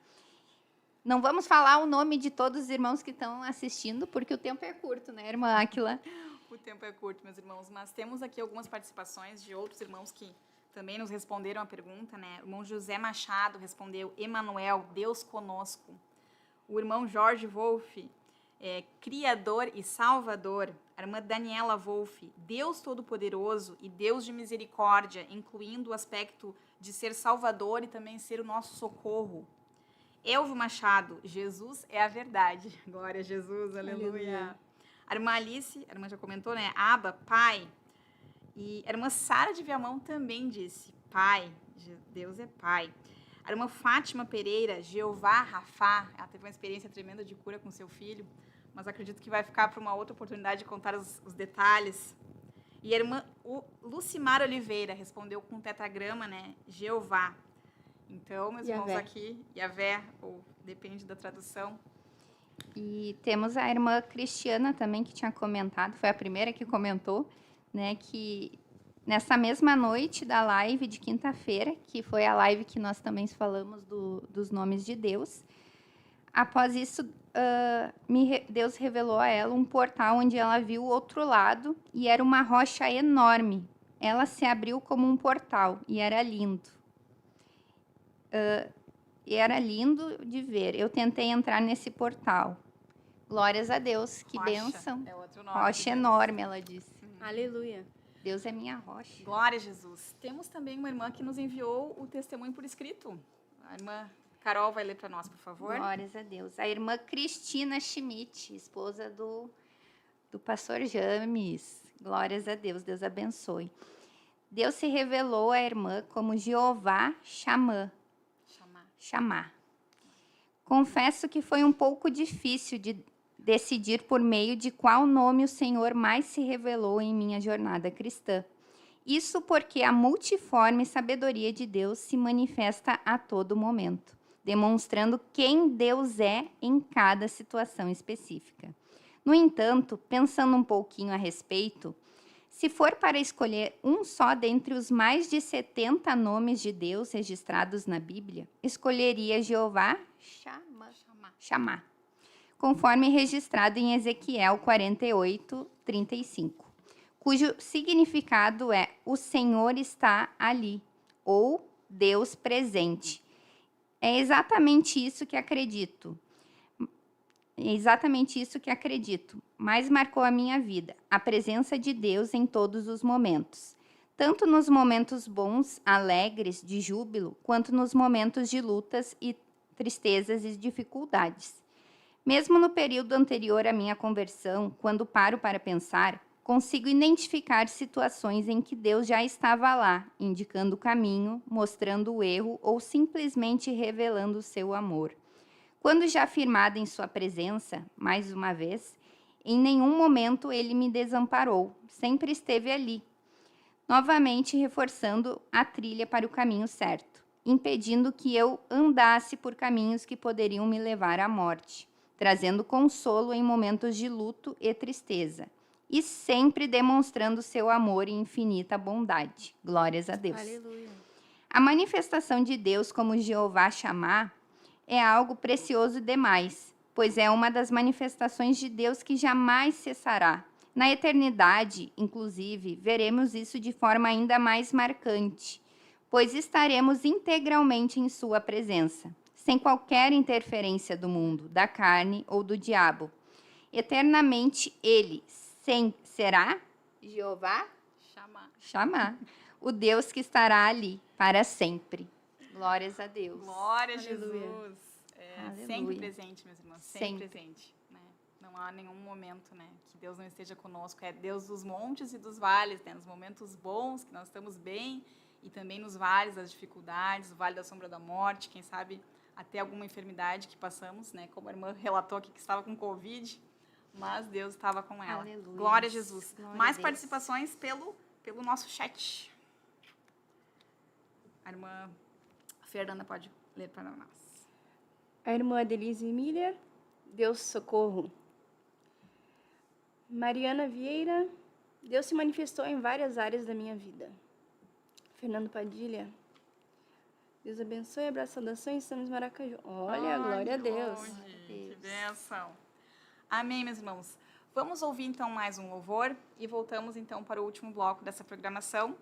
Não vamos falar o nome de todos os irmãos que estão assistindo, porque o tempo é curto, né, irmã Áquila? O tempo é curto, meus irmãos, mas temos aqui algumas participações de outros irmãos que também nos responderam a pergunta, né? O irmão José Machado respondeu: Emanuel, Deus conosco. O irmão Jorge Wolff, Criador e Salvador. A irmã Daniela Wolff, Deus Todo-Poderoso e Deus de misericórdia, incluindo o aspecto de ser Salvador e também ser o nosso socorro. Elvio Machado, Jesus é a verdade. Glória a Jesus, aleluia. Aleluia. A irmã Alice, a irmã já comentou, né? Abba, Pai. E a irmã Sara de Viamão também disse: Pai, Deus é Pai. A irmã Fátima Pereira, Jeová Rafá, ela teve uma experiência tremenda de cura com seu filho, mas acredito que vai ficar para uma outra oportunidade de contar os detalhes. E a irmã Lucimar Oliveira respondeu com tetragrama, né? Jeová. Então, meus irmãos aqui, Yavé, ou depende da tradução. E temos a irmã Cristiana também, que tinha comentado, foi a primeira que comentou, né, que nessa mesma noite da live de quinta-feira, que foi a live que nós também falamos dos nomes de Deus, após isso, Deus revelou a ela um portal onde ela viu o outro lado e era uma rocha enorme. Ela se abriu como um portal e era lindo. E era lindo de ver. Eu tentei entrar nesse portal. Glórias a Deus, que Rocha, bênção. é outro nome. Rocha enorme, ela disse. Aleluia. Deus é minha rocha. Glória a Jesus. Temos também uma irmã que nos enviou o testemunho por escrito. A irmã Carol vai ler para nós, por favor. Glórias a Deus. A irmã Cristina Schmidt, esposa do pastor James. Glórias a Deus, Deus abençoe. Deus se revelou à irmã como Jeová Chamar. Confesso que foi um pouco difícil de decidir por meio de qual nome o Senhor mais se revelou em minha jornada cristã. Isso porque a multiforme sabedoria de Deus se manifesta a todo momento, demonstrando quem Deus é em cada situação específica. No entanto, pensando um pouquinho a respeito, se for para escolher um só dentre os mais de 70 nomes de Deus registrados na Bíblia, escolheria Jeová Chamar, conforme registrado em Ezequiel 48:35, cujo significado é o Senhor está ali, ou Deus presente. É exatamente isso que acredito. Mas marcou a minha vida, a presença de Deus em todos os momentos, tanto nos momentos bons, alegres, de júbilo, quanto nos momentos de lutas e tristezas e dificuldades. Mesmo no período anterior à minha conversão, quando paro para pensar, consigo identificar situações em que Deus já estava lá, indicando o caminho, mostrando o erro ou simplesmente revelando o seu amor. Quando já firmada em sua presença, mais uma vez, em nenhum momento ele me desamparou, sempre esteve ali, novamente reforçando a trilha para o caminho certo, impedindo que eu andasse por caminhos que poderiam me levar à morte, trazendo consolo em momentos de luto e tristeza, e sempre demonstrando seu amor e infinita bondade. Glórias a Deus. Aleluia. A manifestação de Deus como Jeová Chamar é algo precioso demais, pois é uma das manifestações de Deus que jamais cessará. Na eternidade, inclusive, veremos isso de forma ainda mais marcante, pois estaremos integralmente em sua presença, sem qualquer interferência do mundo, da carne ou do diabo. Eternamente ele será Jeová Chamar, o Deus que estará ali para sempre. Glórias a Deus. Glória a Aleluia. Jesus. Aleluia. Sempre presente, meus irmãos. Sempre Sempre. presente. Né? Não há nenhum momento, né, que Deus não esteja conosco. É Deus dos montes e dos vales, né? Nos momentos bons, que nós estamos bem, e também nos vales das dificuldades, o vale da sombra da morte, quem sabe até alguma enfermidade que passamos, né? Como a irmã relatou aqui que estava com Covid, mas Deus estava com ela. Aleluia. Glória a Jesus. Glória Mais a Deus. participações pelo nosso chat. A irmã Fernanda pode ler para nós. A irmã Denise Miller, Deus socorro. Mariana Vieira, Deus se manifestou em várias áreas da minha vida. Fernando Padilha, Deus abençoe, abraço, saudações, estamos em Maracaju. Olha, glória a Deus. Que bênção. Amém, meus irmãos. Vamos ouvir, então, mais um louvor e voltamos, então, para o último bloco dessa programação.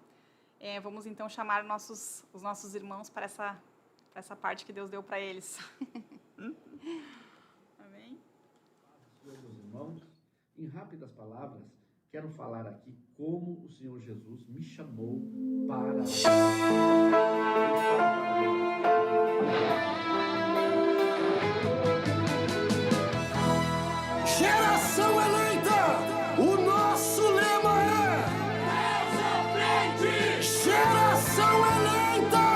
Vamos, então, chamar os nossos irmãos para essa parte que Deus deu para eles. Amém? Meus irmãos, em rápidas palavras, quero falar aqui como o Senhor Jesus me chamou para... Geração eleita, o nosso lema é Deus à frente. Geração eleita,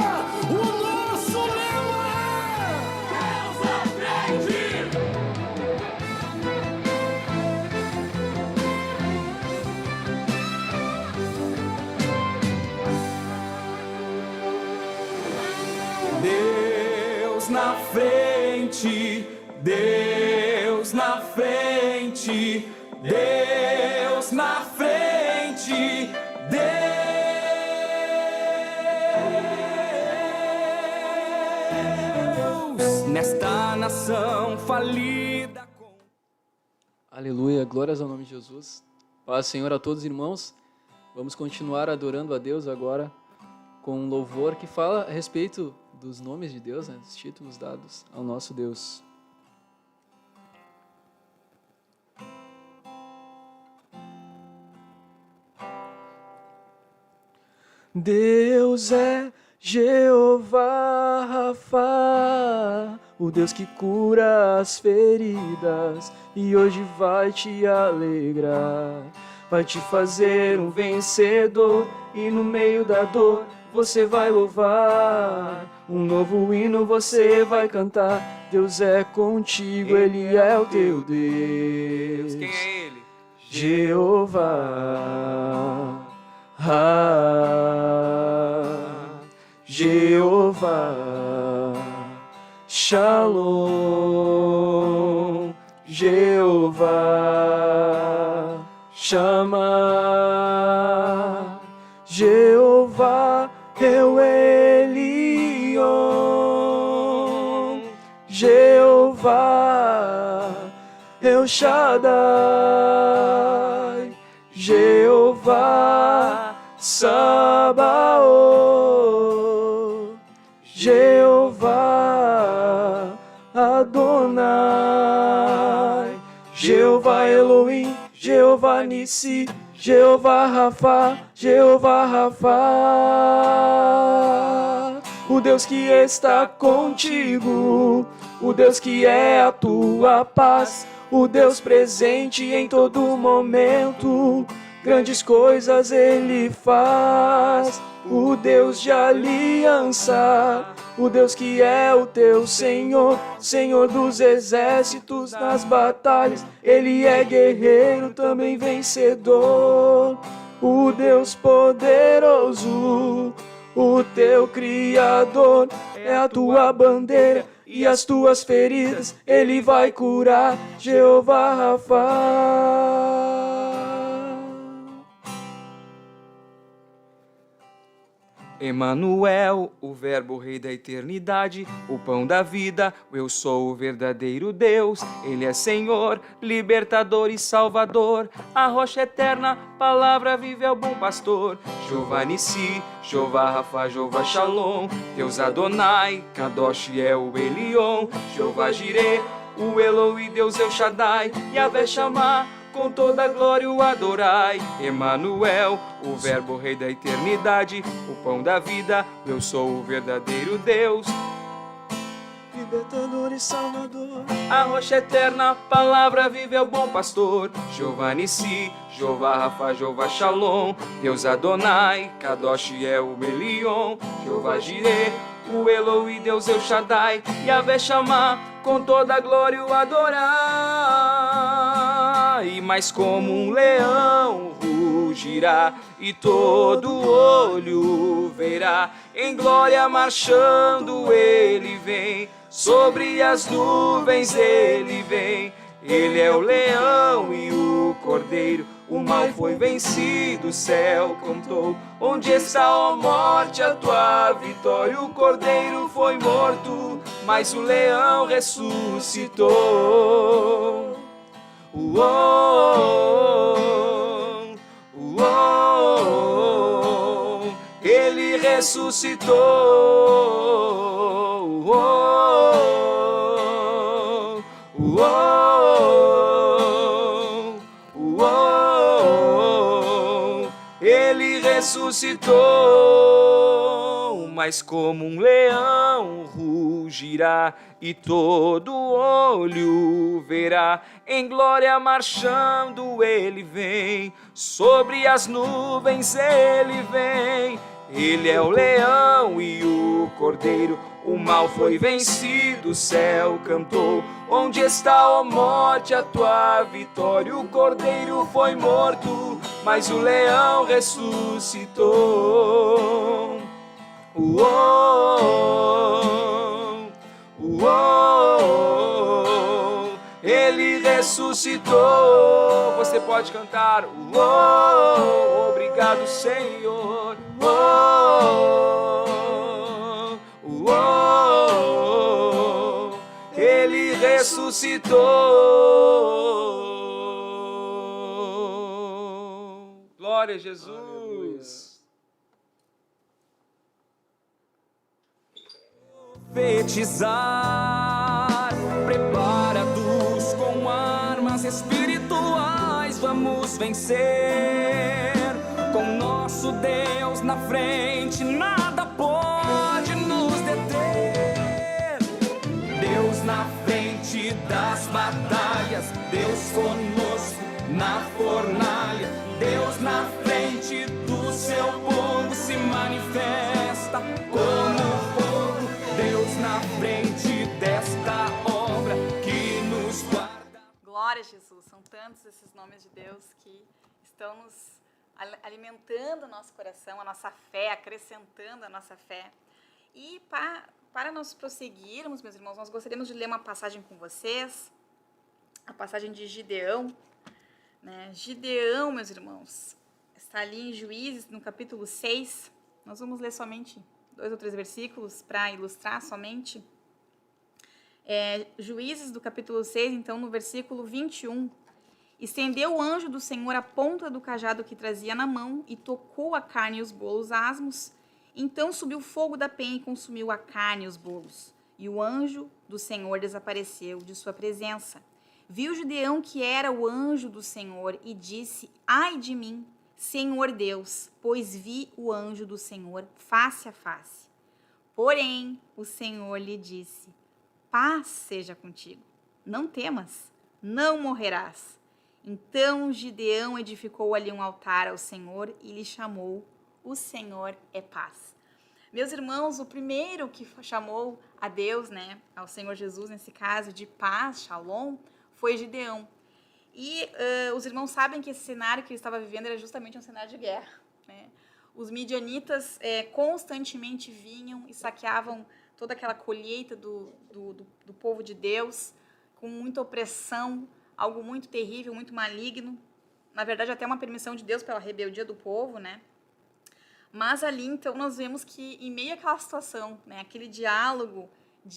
o nosso lema é Deus à frente. Deus na frente, Deus na frente, Deus na frente, Deus nesta nação falida. Aleluia, glórias ao nome de Jesus. Paz, Senhor, a todos os irmãos. Vamos continuar adorando a Deus agora com um louvor que fala a respeito dos nomes de Deus, né, dos títulos dados ao nosso Deus. Deus é Jeová Rafa, o Deus que cura as feridas e hoje vai te alegrar, vai te fazer um vencedor e no meio da dor você vai louvar, um novo hino você vai cantar. Deus é contigo, Ele é o teu Deus. Quem é Ele? Jeová. Jeová, Shalom, Jeová, Shama, Jeová, Eu Elion, Jeová, Eu Shaddai, Jeová, Sabaoth, Jeová, Adonai, Jeová Elohim, Jeová Nissi, Jeová Rafa, Jeová Rafa, o Deus que está contigo, o Deus que é a tua paz, o Deus presente em todo momento, grandes coisas Ele faz, o Deus de aliança, o Deus que é o teu Senhor, Senhor dos exércitos nas batalhas, Ele é guerreiro, também vencedor, o Deus poderoso, o teu Criador, é a tua bandeira e as tuas feridas Ele vai curar, Jeová Rafa. Emanuel, o verbo rei da eternidade, o pão da vida, eu sou o verdadeiro Deus, Ele é Senhor, libertador e salvador, a rocha eterna, palavra viva é o bom pastor, Jeová Nissi, Jeová Rafa, Jeová Shalom, Deus Adonai, Kadosh é o Elion, Jeová Jireh, o Eloi, Deus El Shaddai, Yahvé Shammah, com toda a glória o adorai. Emanuel, o verbo rei da eternidade, o pão da vida, eu sou o verdadeiro Deus. Libertador e Salvador, A rocha eterna, a palavra viva é o bom pastor. Jeová Nissi, Jeová Rafa, Jeová Shalom, Deus Adonai, Kadosh é o Elion, Jeová Jireh, o Eloi, Deus El Shaddai, Yahvé Shammah, com toda a glória o adorai. Mas como um leão rugirá e todo olho verá, em glória marchando ele vem, sobre as nuvens ele vem. Ele é o leão e o cordeiro, o mal foi vencido, o céu cantou. Onde está, ó morte, a tua vitória? O cordeiro foi morto, mas o leão ressuscitou. Ele ressuscitou. Ele ressuscitou, mas como um leão rugirá e todo olho verá, em glória marchando ele vem, sobre as nuvens ele vem. Ele é o leão e o cordeiro, o mal foi vencido, o céu cantou. Onde está, ó morte, a tua vitória? O cordeiro foi morto, mas o leão ressuscitou. Ele ressuscitou. Você pode cantar. Obrigado, Senhor. Ele ressuscitou. Glória a Jesus. Profetizar, preparados com armas espirituais, vamos vencer. Com nosso Deus na frente, nada pode nos deter. Deus na frente das batalhas, Deus conosco na fornalha. Deus na frente do seu povo se manifesta como fogo. Deus na frente desta obra que nos guarda. Glória a Jesus, são tantos esses nomes de Deus que estão nos alimentando o nosso coração, a nossa fé, acrescentando a nossa fé. E para nós prosseguirmos, meus irmãos, nós gostaríamos de ler uma passagem com vocês, a passagem de Gideão, né? Gideão, meus irmãos, está ali em Juízes, no capítulo 6. Nós vamos ler somente 2 ou 3 versículos para ilustrar somente. Juízes do capítulo 6, então, no versículo 21. Estendeu o anjo do Senhor a ponta do cajado que trazia na mão e tocou a carne e os bolos asmos. Então subiu fogo da penha e consumiu a carne e os bolos. E o anjo do Senhor desapareceu de sua presença. Viu Gideão que era o anjo do Senhor e disse: ai de mim, Senhor Deus, pois vi o anjo do Senhor face a face. Porém, o Senhor lhe disse: paz seja contigo, não temas, não morrerás. Então Gideão edificou ali um altar ao Senhor e lhe chamou: o Senhor é paz. Meus irmãos, o primeiro que chamou a Deus, né, ao Senhor Jesus, nesse caso, de paz, shalom, foi Gideão. E os irmãos sabem que esse cenário que ele estava vivendo era justamente um cenário de guerra, né? Os midianitas constantemente vinham e saqueavam toda aquela colheita do povo de Deus, com muita opressão, algo muito terrível, muito maligno. Na verdade, até uma permissão de Deus pela rebeldia do povo, né? Mas ali, então, nós vemos que, em meio àquela situação, né, aquele diálogo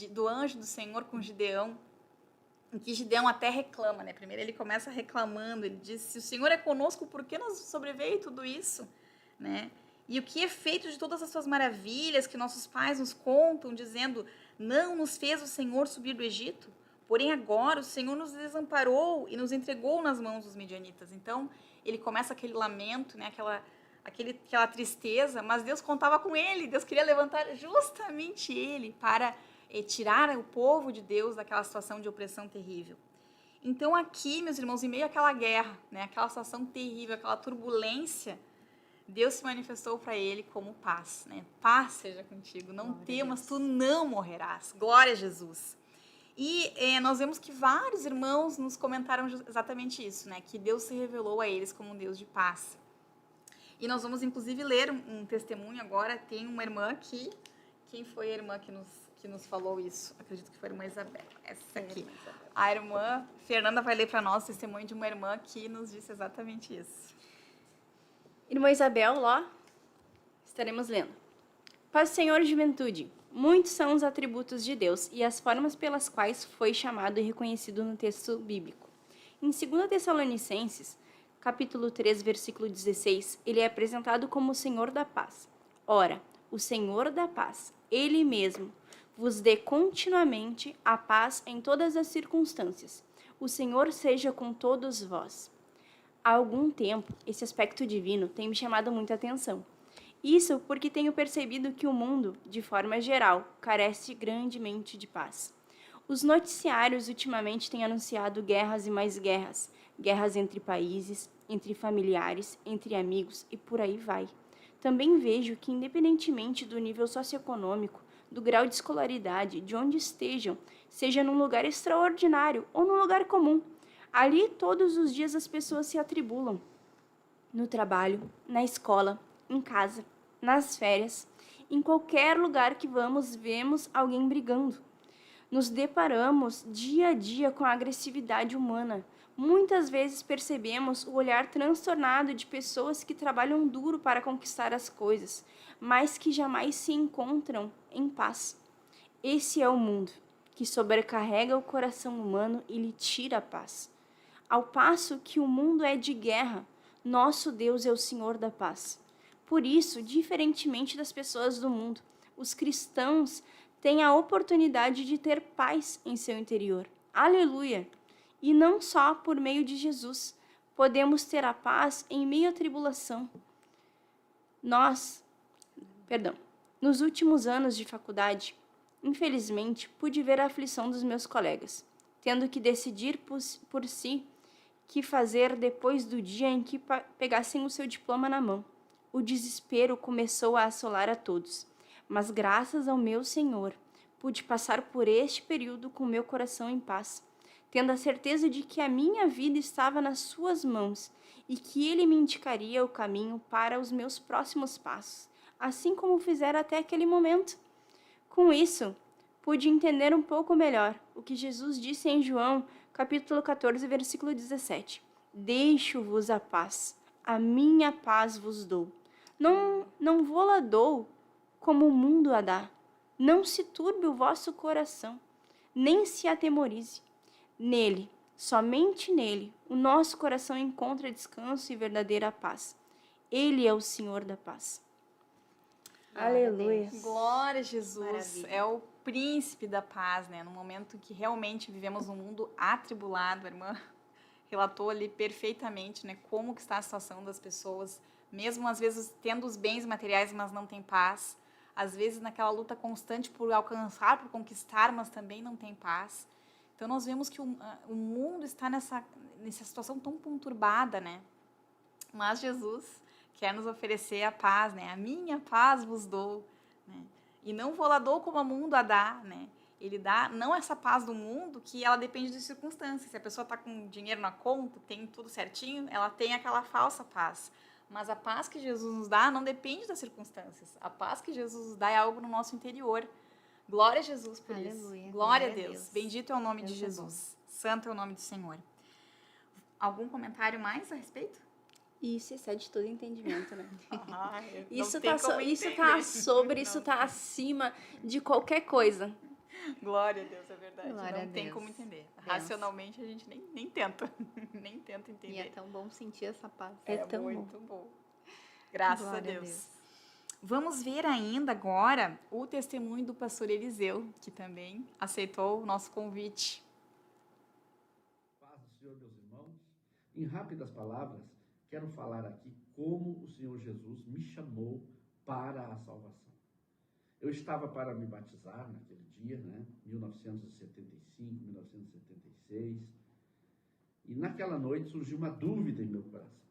do anjo do Senhor com Gideão, em que Gideão até reclama, né? Primeiro ele começa reclamando, ele diz: se o Senhor é conosco, por que nos sobreveio tudo isso? Né? E o que é feito de todas as suas maravilhas que nossos pais nos contam, dizendo: não nos fez o Senhor subir do Egito? Porém, agora o Senhor nos desamparou e nos entregou nas mãos dos midianitas. Então, ele começa aquele lamento, né? Aquela tristeza, mas Deus contava com ele. Deus queria levantar justamente ele para tirar o povo de Deus daquela situação de opressão terrível. Então, aqui, meus irmãos, em meio àquela guerra, né? Aquela situação terrível, aquela turbulência, Deus se manifestou para ele como paz, né? Paz seja contigo, não temas, tu não morrerás. Glória a Jesus. E nós vemos que vários irmãos nos comentaram exatamente isso, né? Que Deus se revelou a eles como um Deus de paz. E nós vamos, inclusive, ler um testemunho agora. Tem uma irmã aqui. Quem foi a irmã que nos falou isso? Acredito que foi a irmã Isabel. Essa aqui. A irmã Fernanda vai ler para nós o testemunho de uma irmã que nos disse exatamente isso. Irmã Isabel, lá, estaremos lendo. Paz do Senhor, juventude. Muitos são os atributos de Deus e as formas pelas quais foi chamado e reconhecido no texto bíblico. Em 2 Tessalonicenses, capítulo 3, versículo 16, ele é apresentado como o Senhor da paz. Ora, o Senhor da paz, ele mesmo, vos dê continuamente a paz em todas as circunstâncias. O Senhor seja com todos vós. Há algum tempo, esse aspecto divino tem me chamado muita atenção. Isso porque tenho percebido que o mundo, de forma geral, carece grandemente de paz. Os noticiários ultimamente têm anunciado guerras e mais guerras, guerras entre países, entre familiares, entre amigos e por aí vai. Também vejo que, independentemente do nível socioeconômico, do grau de escolaridade, de onde estejam, seja num lugar extraordinário ou num lugar comum, ali todos os dias as pessoas se atribulam. No trabalho, na escola, em casa, nas férias, em qualquer lugar que vamos, vemos alguém brigando. Nos deparamos dia a dia com a agressividade humana. Muitas vezes percebemos o olhar transtornado de pessoas que trabalham duro para conquistar as coisas, mas que jamais se encontram em paz. Esse é o mundo, que sobrecarrega o coração humano e lhe tira a paz. Ao passo que o mundo é de guerra, nosso Deus é o Senhor da paz. Por isso, diferentemente das pessoas do mundo, os cristãos têm a oportunidade de ter paz em seu interior. Aleluia! E não só por meio de Jesus, podemos ter a paz em meio à tribulação. Nos últimos anos de faculdade, infelizmente, pude ver a aflição dos meus colegas, tendo que decidir por si que fazer depois do dia em que pegassem o seu diploma na mão. O desespero começou a assolar a todos, mas graças ao meu Senhor, pude passar por este período com meu coração em paz, tendo a certeza de que a minha vida estava nas suas mãos e que Ele me indicaria o caminho para os meus próximos passos, assim como fizera até aquele momento. Com isso, pude entender um pouco melhor o que Jesus disse em João, capítulo 14, versículo 17. Deixo-vos a paz, a minha paz vos dou. Não vou-la dou como o mundo a dá. Não se turbe o vosso coração, nem se atemorize. Nele, somente nele, o nosso coração encontra descanso e verdadeira paz. Ele é o Senhor da paz. Aleluia. Glória a Jesus. Maravilha. É o príncipe da paz, né? No momento que realmente vivemos um mundo atribulado, a irmã relatou ali perfeitamente, né? Como que está a situação das pessoas, mesmo às vezes tendo os bens materiais, mas não tem paz. Às vezes naquela luta constante por alcançar, por conquistar, mas também não tem paz. Então nós vemos que o mundo está nessa situação tão conturbada, né? Mas Jesus quer nos oferecer a paz, né? A minha paz vos dou, né? E não vou lá dou como o mundo a dá, né? Ele dá não essa paz do mundo que ela depende de circunstâncias. Se a pessoa está com dinheiro na conta, tem tudo certinho, ela tem aquela falsa paz. Mas a paz que Jesus nos dá não depende das circunstâncias. A paz que Jesus nos dá é algo no nosso interior. Glória a Jesus por Aleluia, isso. Glória a glória a Deus. Deus. Bendito é o nome de Deus é Jesus. Santo é o nome do Senhor. Algum comentário mais a respeito? Isso excede todo entendimento, né? Isso Está acima de qualquer coisa. Glória a Deus, é verdade. Glória a não tem Deus. como entender. Deus. Racionalmente a gente nem tenta. Nem tenta entender. E é tão bom sentir essa paz. É tão muito bom. Graças Glória a Deus. Vamos ver ainda agora o testemunho do pastor Eliseu, que também aceitou o nosso convite. Senhor, meus irmãos. Em rápidas palavras, quero falar aqui como o Senhor Jesus me chamou para a salvação. Eu estava para me batizar naquele dia, 1975, 1976, e naquela noite surgiu uma dúvida em meu coração,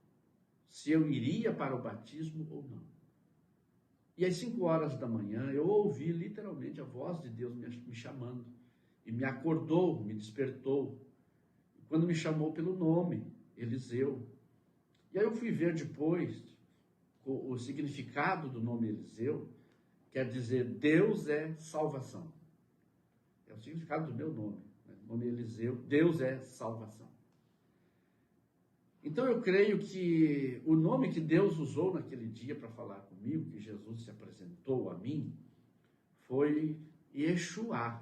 se eu iria para o batismo ou não. E às 5 horas da manhã eu ouvi literalmente a voz de Deus me chamando, e me acordou, me despertou, quando me chamou pelo nome, Eliseu. E aí eu fui ver depois o significado do nome Eliseu, quer dizer, Deus é salvação. É o significado do meu nome. O nome Eliseu, Deus é salvação. Então eu creio que o nome que Deus usou naquele dia para falar comigo, que Jesus se apresentou a mim, foi Yeshua.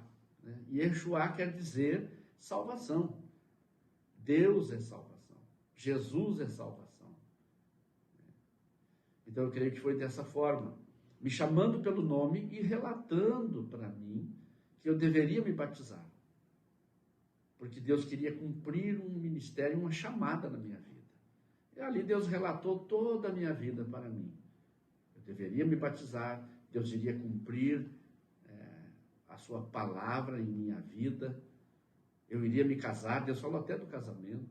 Yeshua quer dizer salvação. Deus é salvação. Jesus é salvação. Então eu creio que foi dessa forma, me chamando pelo nome e relatando para mim que eu deveria me batizar. Porque Deus queria cumprir um ministério, uma chamada na minha vida. E ali Deus relatou toda a minha vida para mim. Eu deveria me batizar, Deus iria cumprir a sua palavra em minha vida. Eu iria me casar, Deus falou até do casamento.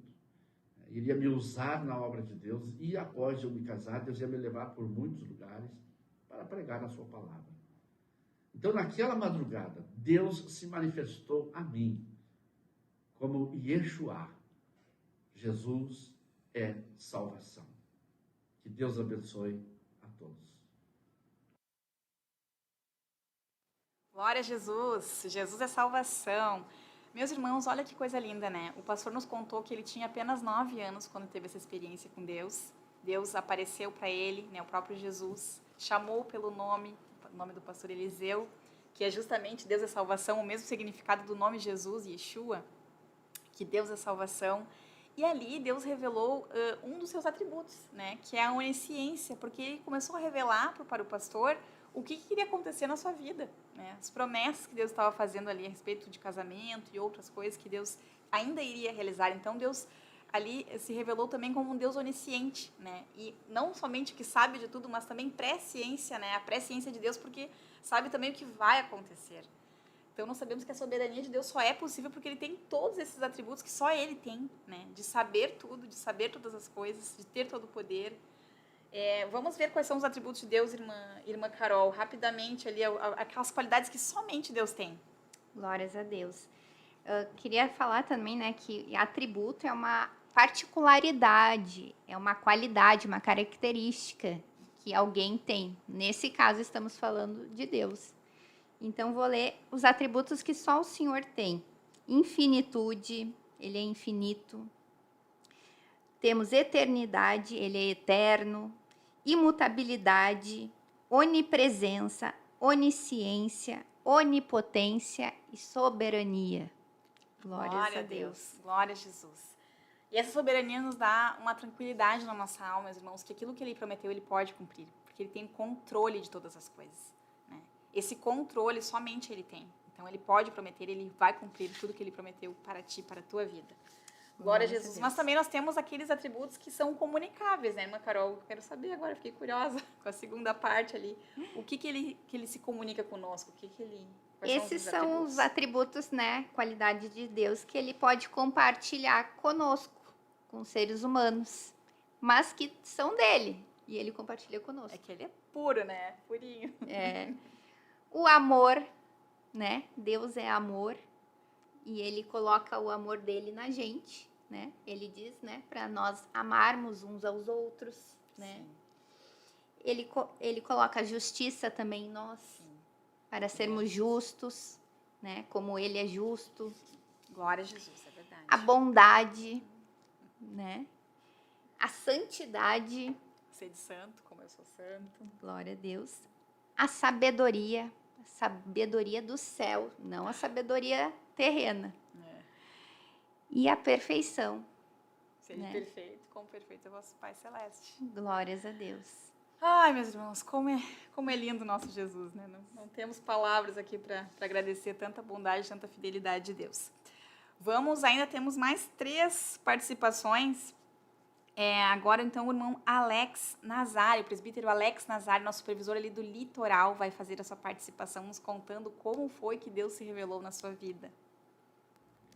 Iria me usar na obra de Deus, e após eu me casar, Deus ia me levar por muitos lugares para pregar a sua palavra. Então, naquela madrugada, Deus se manifestou a mim como Yeshua. Jesus é salvação. Que Deus abençoe a todos. Glória a Jesus. Jesus é salvação. Meus irmãos, olha que coisa linda, né? O pastor nos contou que ele tinha apenas 9 anos quando teve essa experiência com Deus. Deus apareceu para ele, né? O próprio Jesus chamou pelo nome, o nome do pastor Eliseu, que é justamente Deus é salvação, o mesmo significado do nome Jesus, Yeshua, que Deus é salvação. E ali Deus revelou um dos seus atributos, né? Que é a onisciência, porque ele começou a revelar para o pastor o que iria acontecer na sua vida, né? As promessas que Deus estava fazendo ali a respeito de casamento e outras coisas que Deus ainda iria realizar. Então Deus ali se revelou também como um Deus onisciente, né? E não somente que sabe de tudo, mas também presciência, né? A presciência de Deus, porque sabe também o que vai acontecer. Então nós sabemos que a soberania de Deus só é possível porque ele tem todos esses atributos que só ele tem, né? De saber tudo, de saber todas as coisas, de ter todo o poder. Vamos ver quais são os atributos de Deus, irmã Carol, rapidamente ali, aquelas qualidades que somente Deus tem. Glórias a Deus. Queria falar também, né, que atributo é uma particularidade, é uma qualidade, uma característica que alguém tem. Nesse caso, estamos falando de Deus. Então, vou ler os atributos que só o Senhor tem. Infinitude, ele é infinito. Temos eternidade, ele é eterno. Imutabilidade, onipresença, onisciência, onipotência e soberania. Glória a Deus. Glória a Jesus. E essa soberania nos dá uma tranquilidade na nossa alma, meus irmãos, que aquilo que ele prometeu, ele pode cumprir, porque ele tem controle de todas as coisas, né? Esse controle somente ele tem. Então, ele pode prometer, ele vai cumprir tudo que ele prometeu para ti, para a tua vida. Glória a Jesus. Mas também nós temos aqueles atributos que são comunicáveis, né, irmã Carol? Quero saber agora, fiquei curiosa com a segunda parte ali. O que ele se comunica conosco? Esses são os atributos, né, qualidade de Deus, que ele pode compartilhar conosco, com os seres humanos, mas que são dele, e ele compartilha conosco. É que ele é puro, né? Purinho. O amor, né? Deus é amor, e ele coloca o amor dele na gente, né? Ele diz, né, para nós amarmos uns aos outros, né? Ele coloca a justiça também em nós, para sermos justos, né? Como ele é justo. Glória a Jesus, é verdade. A bondade, né? A santidade. Ser de santo, como eu sou santo. Glória a Deus. A sabedoria do céu, não a sabedoria terrena. E a perfeição. Seja perfeito, como perfeito é o vosso Pai Celeste. Glórias a Deus. Ai, meus irmãos, como é lindo o nosso Jesus, né? Não temos palavras aqui para agradecer tanta bondade, tanta fidelidade de Deus. Ainda temos mais 3 participações. Agora, então, o irmão Alex Nazário, o presbítero Alex Nazário, nosso supervisor ali do Litoral, vai fazer a sua participação, nos contando como foi que Deus se revelou na sua vida.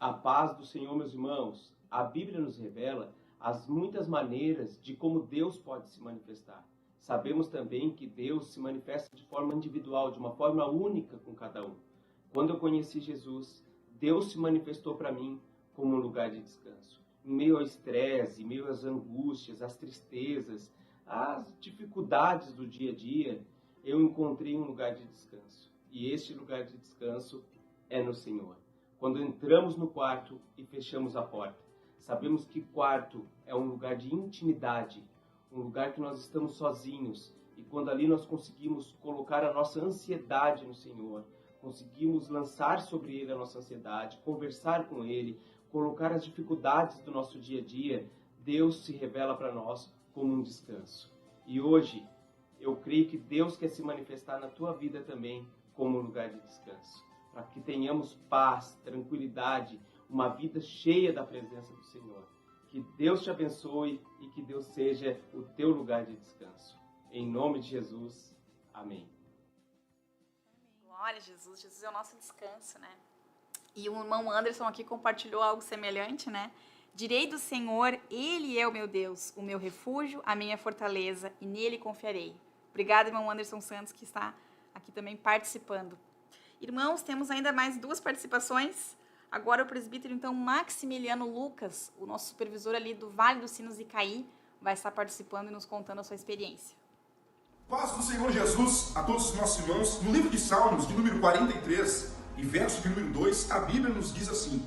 A paz do Senhor, meus irmãos. A Bíblia nos revela as muitas maneiras de como Deus pode se manifestar. Sabemos também que Deus se manifesta de forma individual, de uma forma única com cada um. Quando eu conheci Jesus, Deus se manifestou para mim como um lugar de descanso. Em meio ao estresse, em meio às angústias, às tristezas, às dificuldades do dia a dia, eu encontrei um lugar de descanso. E este lugar de descanso é no Senhor. Quando entramos no quarto e fechamos a porta, sabemos que quarto é um lugar de intimidade, um lugar que nós estamos sozinhos. E quando ali nós conseguimos colocar a nossa ansiedade no Senhor, conseguimos lançar sobre Ele a nossa ansiedade, conversar com Ele, colocar as dificuldades do nosso dia a dia, Deus se revela para nós como um descanso. E hoje, eu creio que Deus quer se manifestar na tua vida também como um lugar de descanso, para que tenhamos paz, tranquilidade, uma vida cheia da presença do Senhor. Que Deus te abençoe e que Deus seja o teu lugar de descanso. Em nome de Jesus, amém. Glória a Jesus, Jesus é o nosso descanso, né? E o irmão Anderson aqui compartilhou algo semelhante, né? Direi do Senhor, Ele é o meu Deus, o meu refúgio, a minha fortaleza, e nele confiarei. Obrigada, irmão Anderson Santos, que está aqui também participando. Irmãos, temos ainda mais 2 participações. Agora o presbítero, então, Maximiliano Lucas, o nosso supervisor ali do Vale dos Sinos e Caí, vai estar participando e nos contando a sua experiência. Paz do Senhor Jesus a todos os nossos irmãos. No livro de Salmos, de número 43, e verso de número 2, a Bíblia nos diz assim: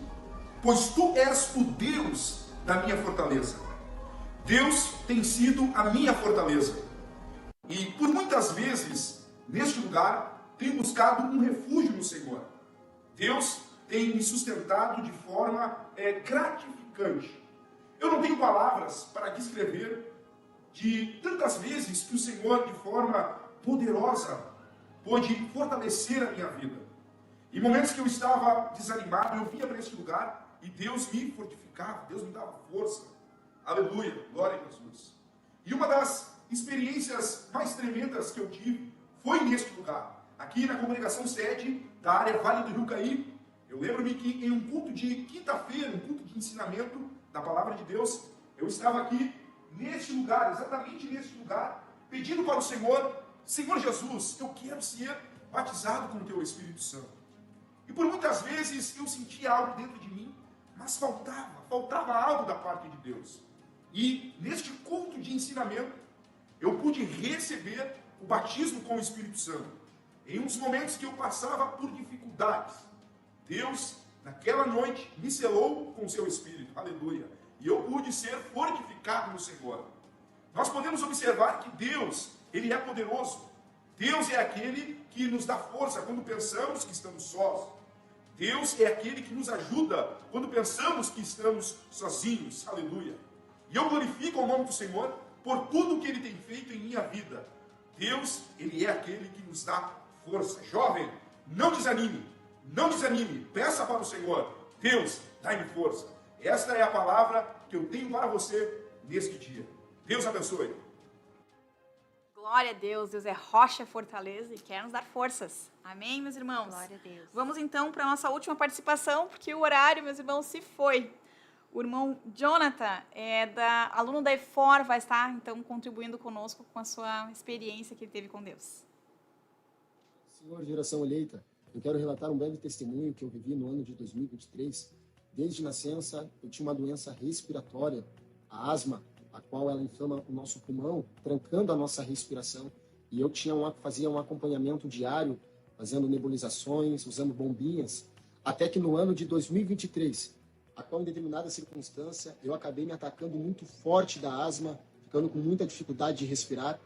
pois tu és o Deus da minha fortaleza. Deus tem sido a minha fortaleza. E por muitas vezes, neste lugar, tenho buscado um refúgio no Senhor. Deus tem me sustentado de forma gratificante. Eu não tenho palavras para descrever de tantas vezes que o Senhor, de forma poderosa, pôde fortalecer a minha vida. Em momentos que eu estava desanimado, eu vinha para este lugar e Deus me fortificava, Deus me dava força. Aleluia, glória a Jesus. E uma das experiências mais tremendas que eu tive foi neste lugar, aqui na congregação sede da área Vale do Rio Caí. Eu lembro-me que em um culto de quinta-feira, um culto de ensinamento da Palavra de Deus, eu estava aqui neste lugar, exatamente neste lugar, pedindo para o Senhor: Senhor Jesus, eu quero ser batizado com o Teu Espírito Santo. E por muitas vezes eu sentia algo dentro de mim, mas faltava algo da parte de Deus. E neste culto de ensinamento, eu pude receber o batismo com o Espírito Santo. Em uns momentos que eu passava por dificuldades, Deus, naquela noite, me selou com o seu Espírito. Aleluia. E eu pude ser fortificado no Senhor. Nós podemos observar que Deus, Ele é poderoso. Deus é aquele que nos dá força quando pensamos que estamos sós. Deus é aquele que nos ajuda quando pensamos que estamos sozinhos. Aleluia. E eu glorifico o nome do Senhor por tudo que Ele tem feito em minha vida. Deus, Ele é aquele que nos dá força. Jovem, não desanime. Não desanime. Peça para o Senhor: Deus, dai-me força. Esta é a palavra que eu tenho para você neste dia. Deus abençoe. Glória a Deus, Deus é rocha, fortaleza e quer nos dar forças. Amém, meus irmãos? Glória a Deus. Vamos então para a nossa última participação, porque o horário, meus irmãos, se foi. O irmão Jonathan, aluno da EFOR, vai estar então contribuindo conosco com a sua experiência que ele teve com Deus. Senhor, geração eleita, eu quero relatar um breve testemunho que eu vivi no ano de 2023. Desde nascença, eu tinha uma doença respiratória, a asma, a qual ela inflama o nosso pulmão, trancando a nossa respiração. E eu fazia um acompanhamento diário, fazendo nebulizações, usando bombinhas, até que no ano de 2023, a qual em determinada circunstância, eu acabei me atacando muito forte da asma, ficando com muita dificuldade de respirar.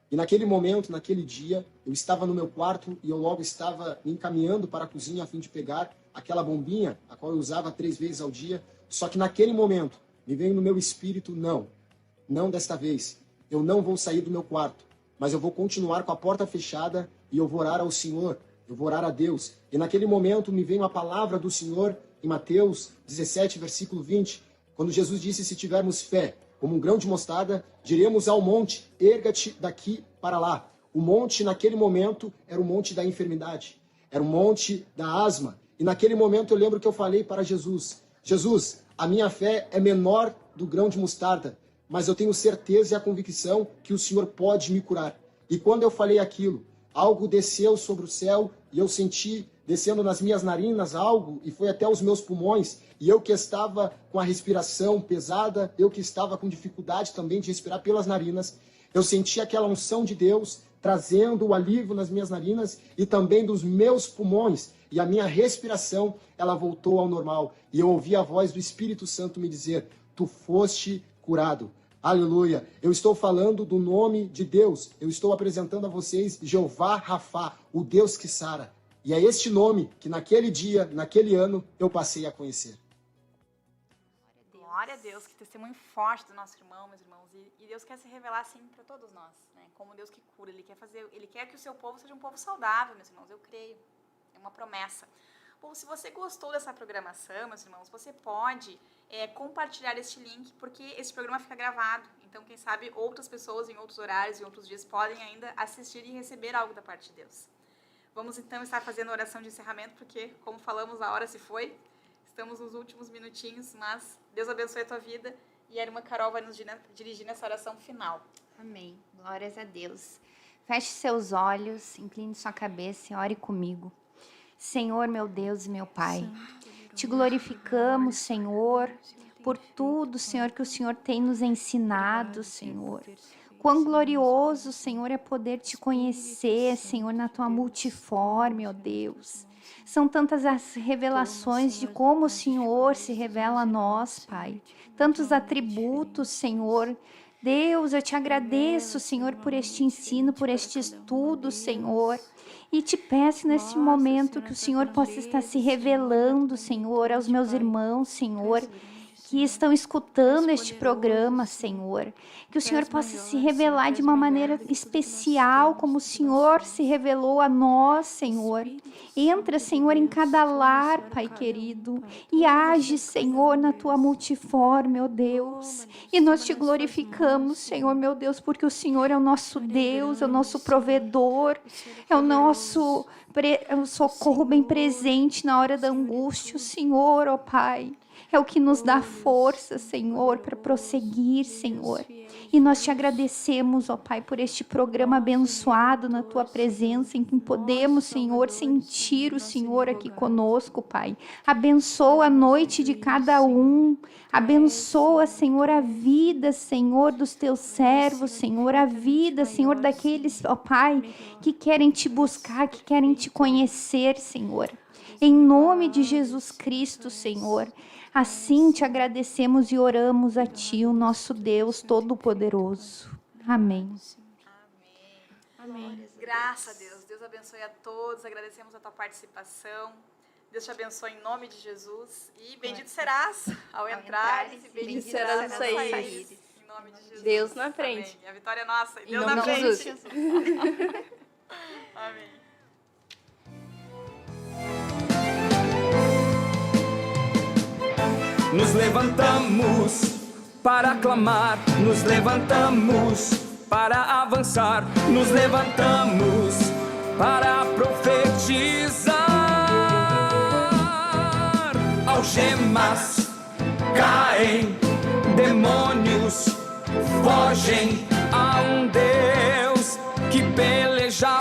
E naquele momento, naquele dia, eu estava no meu quarto e eu logo estava me encaminhando para a cozinha a fim de pegar aquela bombinha, a qual eu usava 3 vezes ao dia. Só que naquele momento, me veio no meu espírito: não desta vez. Eu não vou sair do meu quarto, mas eu vou continuar com a porta fechada e eu vou orar ao Senhor, eu vou orar a Deus. E naquele momento me veio a palavra do Senhor em Mateus 17, versículo 20, quando Jesus disse: se tivermos fé como um grão de mostarda, diremos ao monte: erga-te daqui para lá. O monte, naquele momento, era o monte da enfermidade, era o monte da asma. E naquele momento eu lembro que eu falei para Jesus: Jesus, a minha fé é menor do grão de mostarda, mas eu tenho certeza e a convicção que o Senhor pode me curar. E quando eu falei aquilo, algo desceu sobre o céu e eu senti descendo nas minhas narinas algo e foi até os meus pulmões. E eu que estava com a respiração pesada, eu que estava com dificuldade também de respirar pelas narinas, eu senti aquela unção de Deus trazendo o alívio nas minhas narinas e também dos meus pulmões. E a minha respiração, ela voltou ao normal. E eu ouvi a voz do Espírito Santo me dizer: tu foste curado. Aleluia. Eu estou falando do nome de Deus. Eu estou apresentando a vocês Jeová Rafá, o Deus que sara. E é este nome que naquele dia, naquele ano, eu passei a conhecer. Glória a Deus, que testemunho forte do nosso irmão, meus irmãos. E Deus quer se revelar assim para todos nós, né? Como Deus que cura. Ele quer que o seu povo seja um povo saudável, meus irmãos. Eu creio. É uma promessa. Bom, se você gostou dessa programação, meus irmãos, você pode compartilhar este link, porque esse programa fica gravado. Então, quem sabe, outras pessoas em outros horários, em outros dias, podem ainda assistir e receber algo da parte de Deus. Vamos, então, estar fazendo a oração de encerramento, porque, como falamos, a hora se foi. Estamos nos últimos minutinhos, mas Deus abençoe a tua vida. E a irmã Carol vai nos dirigir nessa oração final. Amém. Glórias a Deus. Feche seus olhos, incline sua cabeça e ore comigo. Senhor, meu Deus e meu Pai, te glorificamos, Senhor, por tudo, Senhor, que o Senhor tem nos ensinado, Senhor. Quão glorioso, Senhor, é poder te conhecer, Senhor, na tua multiforme, ó Deus. São tantas as revelações de como o Senhor se revela a nós, Pai. Tantos atributos, Senhor. Deus, eu te agradeço, Senhor, por este ensino, por este estudo, Senhor. E te peço neste momento que o Senhor possa estar se revelando, Senhor, aos meus irmãos, Senhor, que estão escutando este programa, Senhor. Que o Senhor possa se revelar de uma maneira especial, como o Senhor se revelou a nós, Senhor. Entra, Senhor, em cada lar, Pai querido, e age, Senhor, na tua multiforme, ó Deus. E nós te glorificamos, Senhor, meu Deus, porque o Senhor é o nosso Deus, é o nosso provedor, é o nosso socorro bem presente na hora da angústia, o Senhor, ó Pai. É o que nos dá força, Senhor, para prosseguir, Senhor. E nós te agradecemos, ó Pai, por este programa abençoado na tua presença, em que podemos, Senhor, sentir o Senhor aqui conosco, Pai. Abençoa a noite de cada um. Abençoa, Senhor, a vida, Senhor, dos teus servos, Senhor, a vida, Senhor, daqueles, ó Pai, que querem te buscar, que querem te conhecer, Senhor. Em nome de Jesus Cristo, Senhor. Assim te agradecemos e oramos a Ti, o nosso Deus Todo-Poderoso. Amém. Amém. Graças a Deus. Deus abençoe a todos. Agradecemos a tua participação. Deus te abençoe em nome de Jesus. E bendito serás ao entrar e bendito serás ao sair. Em nome de Jesus. Deus na frente. Amém. A vitória é nossa. Em Deus nome na de frente. Jesus. Amém. Nos levantamos para clamar, nos levantamos para avançar, nos levantamos para profetizar. Algemas caem, demônios fogem, a um Deus que peleja